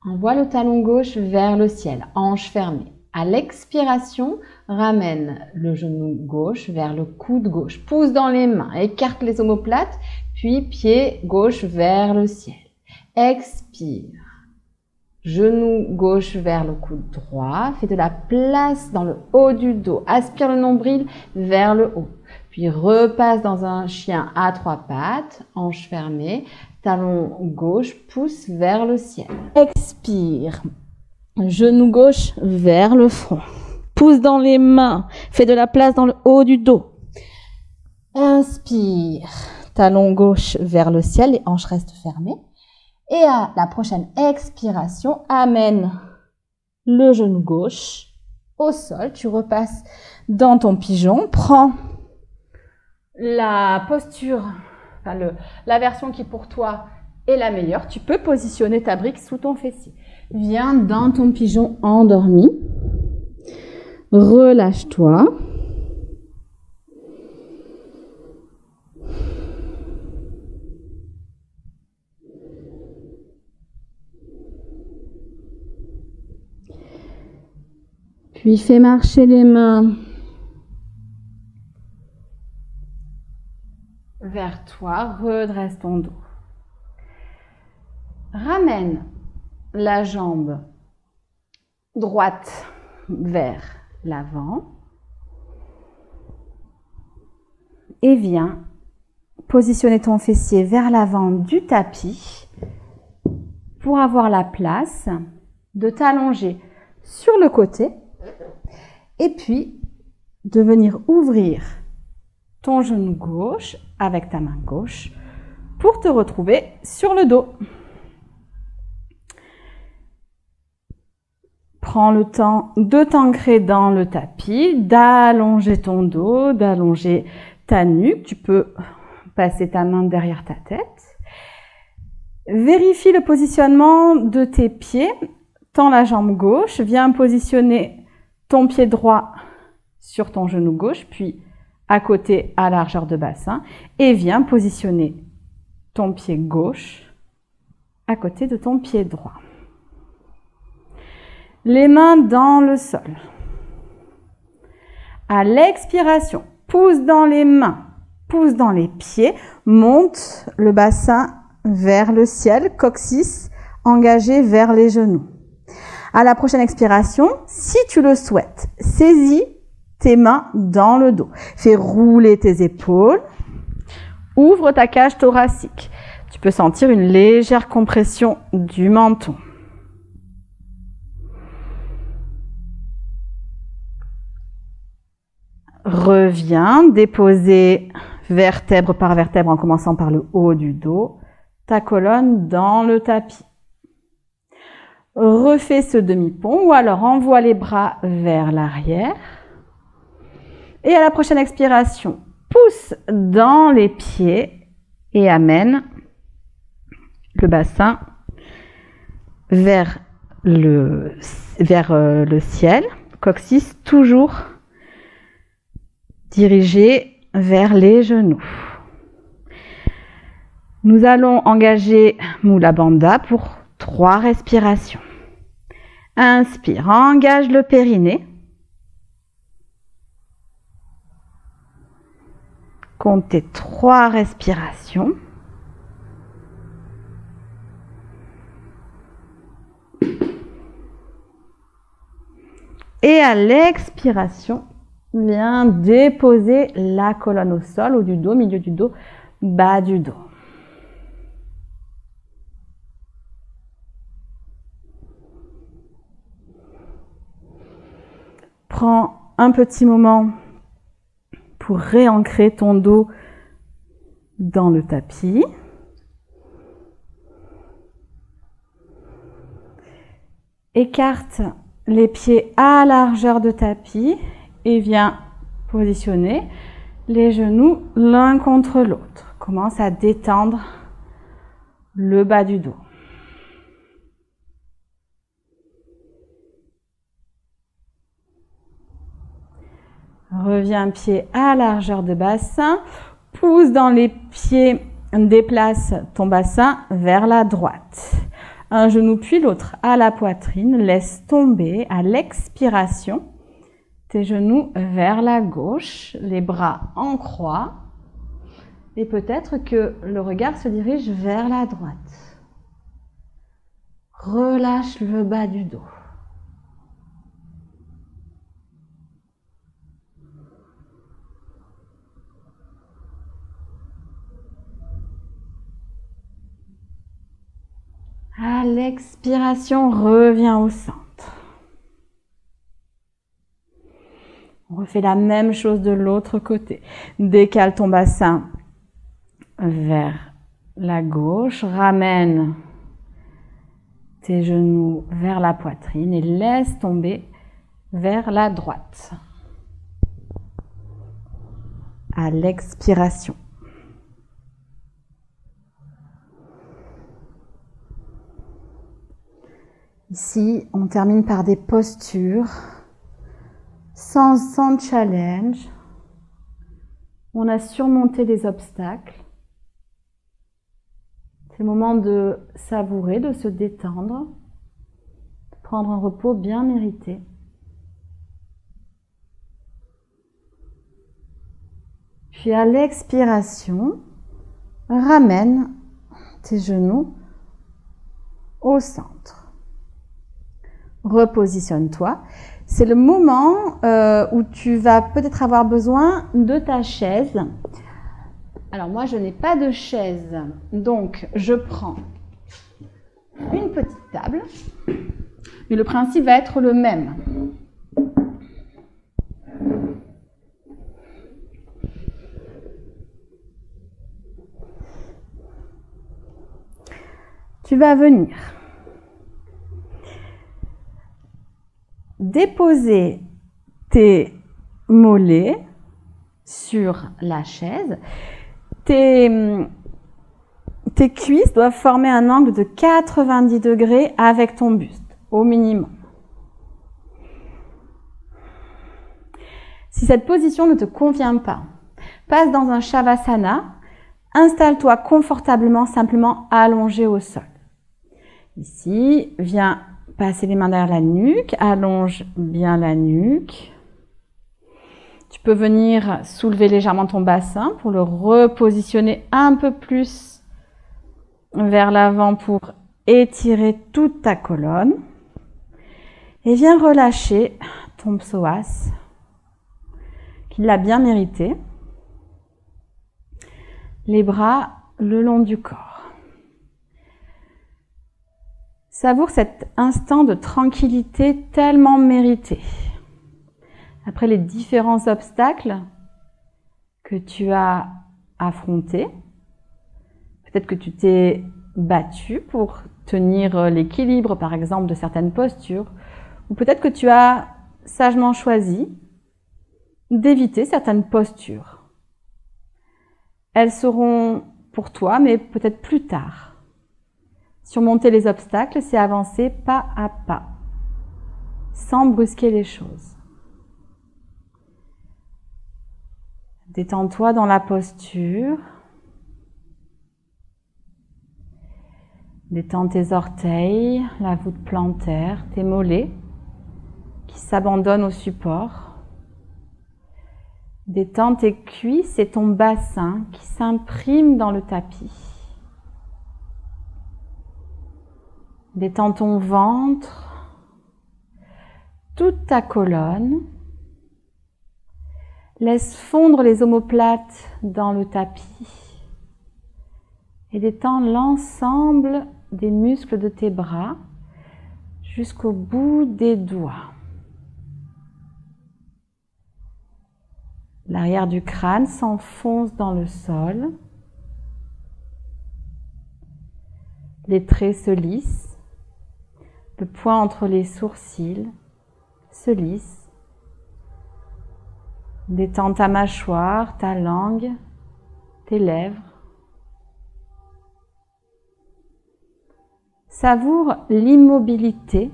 Envoie le talon gauche vers le ciel, hanche fermée. À l'expiration, ramène le genou gauche vers le coude gauche. Pousse dans les mains, écarte les omoplates, puis pied gauche vers le ciel. Expire. Genou gauche vers le coude droit. Fais de la place dans le haut du dos. Aspire le nombril vers le haut. Puis repasse dans un chien à 3 pattes, hanche fermée. Talon gauche pousse vers le ciel. Expire. Genou gauche vers le front. Pousse dans les mains. Fais de la place dans le haut du dos. Inspire. Talon gauche vers le ciel. Les hanches restent fermées. Et à la prochaine expiration, amène le genou gauche au sol. Tu repasses dans ton pigeon. Prends la posture, la version qui pour toi est la meilleure. Tu peux positionner ta brique sous ton fessier. Viens dans ton pigeon endormi. Relâche-toi. Puis fais marcher les mains vers toi, redresse ton dos. Ramène la jambe droite vers l'avant et viens positionner ton fessier vers l'avant du tapis pour avoir la place de t'allonger sur le côté et puis de venir ouvrir ton genou gauche avec ta main gauche pour te retrouver sur le dos. Prends le temps de t'ancrer dans le tapis, d'allonger ton dos, d'allonger ta nuque. Tu peux passer ta main derrière ta tête. Vérifie le positionnement de tes pieds. Tends la jambe gauche, viens positionner ton pied droit sur ton genou gauche, puis à côté à largeur de bassin, et viens positionner ton pied gauche à côté de ton pied droit. Les mains dans le sol. À l'expiration, pousse dans les mains, pousse dans les pieds, monte le bassin vers le ciel, coccyx engagé vers les genoux. À la prochaine expiration, si tu le souhaites, saisis tes mains dans le dos. Fais rouler tes épaules. Ouvre ta cage thoracique. Tu peux sentir une légère compression du menton. Reviens déposer vertèbre par vertèbre en commençant par le haut du dos, ta colonne dans le tapis. Refais ce demi-pont ou alors envoie les bras vers l'arrière. Et à la prochaine expiration, pousse dans les pieds et amène le bassin vers le ciel. Coccyx toujours dirigé vers les genoux. Nous allons engager Mula Bandha pour 3 respirations. Inspire, engage le périnée. Comptez 3 respirations. Et à l'expiration, viens déposer la colonne au sol, haut du dos, milieu du dos, bas du dos. Prends un petit moment pour réancrer ton dos dans le tapis. Écarte les pieds à largeur de tapis et viens positionner les genoux l'un contre l'autre. Commence à détendre le bas du dos. Reviens pied à largeur de bassin. Pousse dans les pieds, déplace ton bassin vers la droite. Un genou puis l'autre à la poitrine. Laisse tomber à l'expiration tes genoux vers la gauche, les bras en croix. Et peut-être que le regard se dirige vers la droite. Relâche le bas du dos. À l'expiration, reviens au centre. On refait la même chose de l'autre côté. Décale ton bassin vers la gauche. Ramène tes genoux vers la poitrine et laisse tomber vers la droite. À l'expiration. Ici, on termine par des postures sans challenge. On a surmonté les obstacles. C'est le moment de savourer, de se détendre, de prendre un repos bien mérité. Puis à l'expiration, ramène tes genoux au centre. Repositionne-toi. C'est le moment où tu vas peut-être avoir besoin de ta chaise. Alors moi, je n'ai pas de chaise, donc je prends une petite table. Mais le principe va être le même. Tu vas venir déposer tes mollets sur la chaise. Tes cuisses doivent former un angle de 90 degrés avec ton buste, au minimum. Si cette position ne te convient pas, passe dans un Shavasana. Installe-toi confortablement, simplement allongé au sol. Ici, viens passer les mains derrière la nuque, allonge bien la nuque. Tu peux venir soulever légèrement ton bassin pour le repositionner un peu plus vers l'avant pour étirer toute ta colonne. Et viens relâcher ton psoas, qui l'a bien mérité. Les bras le long du corps. Savoure cet instant de tranquillité tellement mérité. Après les différents obstacles que tu as affrontés, peut-être que tu t'es battu pour tenir l'équilibre, par exemple, de certaines postures, ou peut-être que tu as sagement choisi d'éviter certaines postures. Elles seront pour toi, mais peut-être plus tard. Surmonter les obstacles, c'est avancer pas à pas, sans brusquer les choses. Détends-toi dans la posture. Détends tes orteils, la voûte plantaire, tes mollets qui s'abandonnent au support. Détends tes cuisses et ton bassin qui s'imprime dans le tapis. Détends ton ventre, toute ta colonne. Laisse fondre les omoplates dans le tapis. Et détends l'ensemble des muscles de tes bras jusqu'au bout des doigts. L'arrière du crâne s'enfonce dans le sol. Les traits se lissent. Le point entre les sourcils se lisse. Détends ta mâchoire, ta langue, tes lèvres. Savoure l'immobilité.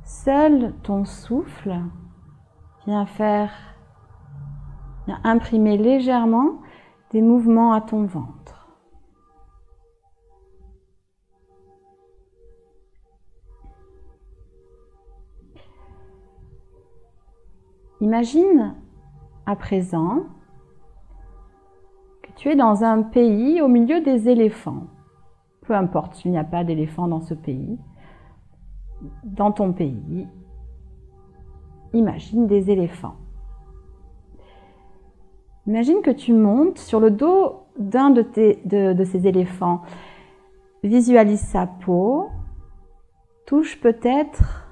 Seul ton souffle vient imprimer légèrement des mouvements à ton ventre. Imagine à présent que tu es dans un pays au milieu des éléphants. Peu importe s'il n'y a pas d'éléphants dans ce pays. Dans ton pays, imagine des éléphants. Imagine que tu montes sur le dos d'un de ces éléphants. Visualise sa peau. Touche peut-être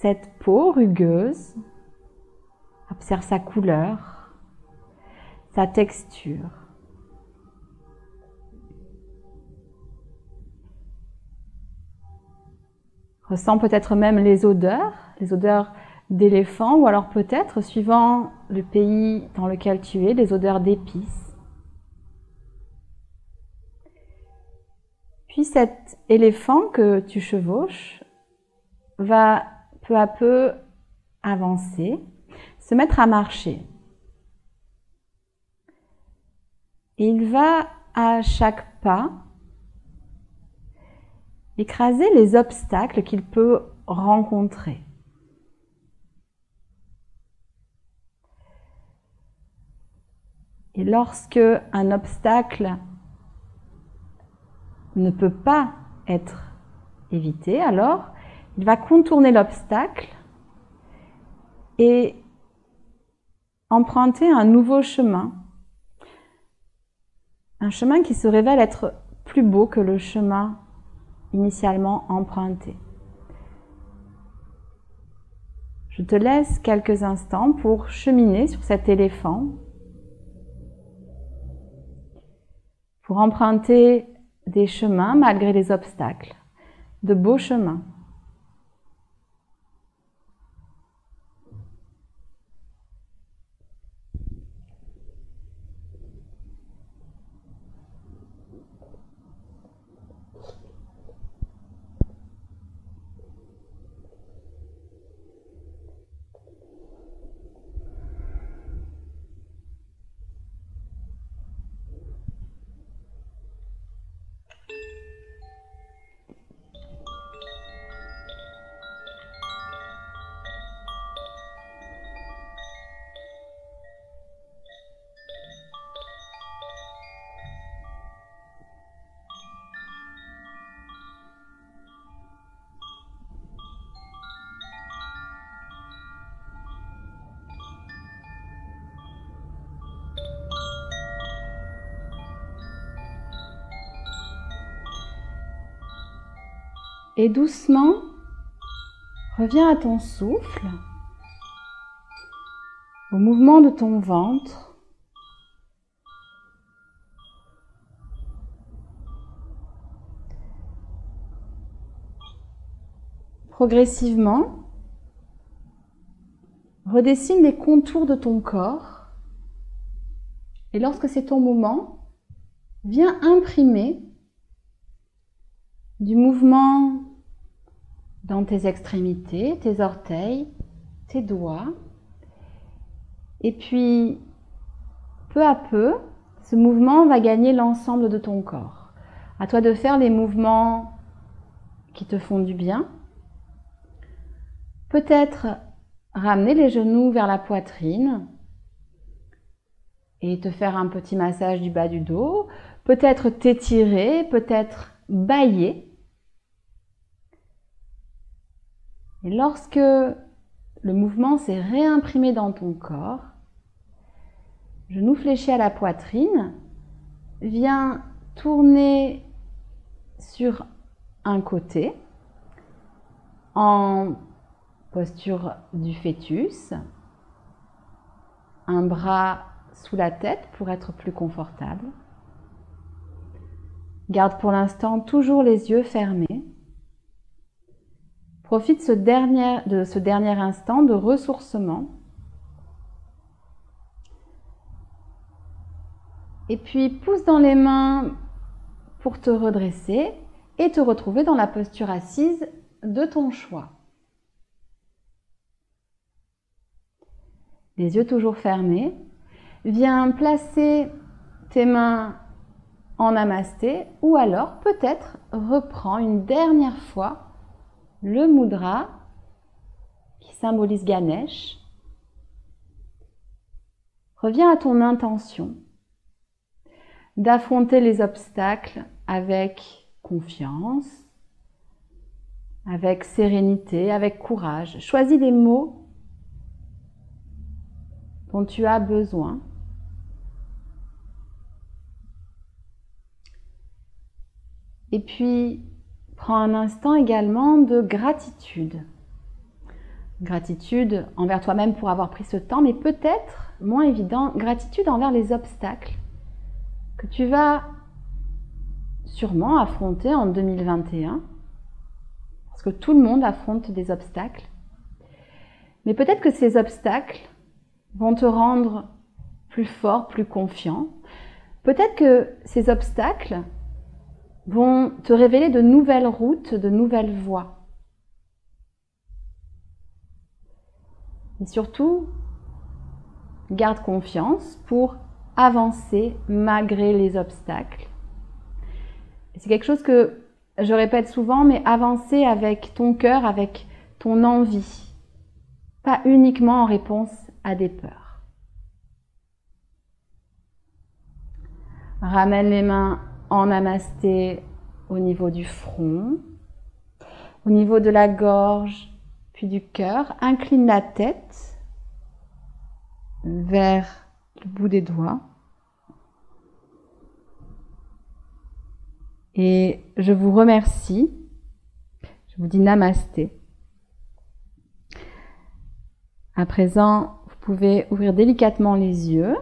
cette peau rugueuse. Observe sa couleur, sa texture. Ressens peut-être même les odeurs d'éléphant, ou alors peut-être, suivant le pays dans lequel tu es, les odeurs d'épices. Puis cet éléphant que tu chevauches va peu à peu avancer, se mettre à marcher. Et il va à chaque pas écraser les obstacles qu'il peut rencontrer. Et lorsque un obstacle ne peut pas être évité, alors il va contourner l'obstacle et emprunter un nouveau chemin. Un chemin qui se révèle être plus beau que le chemin initialement emprunté. Je te laisse quelques instants pour cheminer sur cet éléphant, pour emprunter des chemins malgré les obstacles, de beaux chemins. Et doucement, reviens à ton souffle, au mouvement de ton ventre. Progressivement, redessine les contours de ton corps. Et lorsque c'est ton moment, viens imprimer du mouvement dans tes extrémités, tes orteils, tes doigts. Et puis, peu à peu, ce mouvement va gagner l'ensemble de ton corps. À toi de faire les mouvements qui te font du bien. Peut-être ramener les genoux vers la poitrine et te faire un petit massage du bas du dos. Peut-être t'étirer, peut-être bâiller. Et lorsque le mouvement s'est réimprimé dans ton corps, genoux fléchis à la poitrine, viens tourner sur un côté en posture du fœtus, un bras sous la tête pour être plus confortable. Garde pour l'instant toujours les yeux fermés. Profite de ce dernier instant de ressourcement. Et puis pousse dans les mains pour te redresser et te retrouver dans la posture assise de ton choix. Les yeux toujours fermés. Viens placer tes mains en namasté ou alors peut-être reprends une dernière fois le mudra qui symbolise Ganesh reviens à ton intention d'affronter les obstacles avec confiance, avec sérénité, avec courage. Choisis des mots dont tu as besoin. Et puis, prends un instant également de gratitude. Gratitude envers toi-même pour avoir pris ce temps, mais peut-être, moins évident, gratitude envers les obstacles que tu vas sûrement affronter en 2021, parce que tout le monde affronte des obstacles. Mais peut-être que ces obstacles vont te rendre plus fort, plus confiant. Peut-être que ces obstacles vont te révéler de nouvelles routes, de nouvelles voies. Et surtout, garde confiance pour avancer malgré les obstacles. C'est quelque chose que je répète souvent, mais avancer avec ton cœur, avec ton envie, pas uniquement en réponse à des peurs. Ramène les mains en namasté au niveau du front, au niveau de la gorge, puis du cœur. Incline la tête vers le bout des doigts. Et je vous remercie. Je vous dis namasté. À présent, vous pouvez ouvrir délicatement les yeux.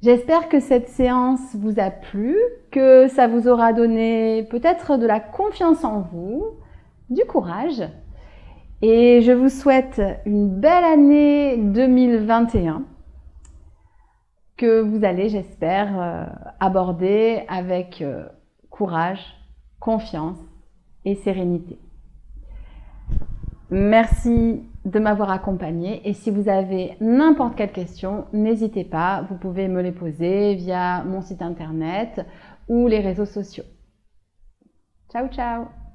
J'espère que cette séance vous a plu, que ça vous aura donné peut-être de la confiance en vous, du courage. Et je vous souhaite une belle année 2021 que vous allez, j'espère, aborder avec courage, confiance et sérénité. Merci de m'avoir accompagné et si vous avez n'importe quelle question, n'hésitez pas, vous pouvez me les poser via mon site internet ou les réseaux sociaux. Ciao, ciao!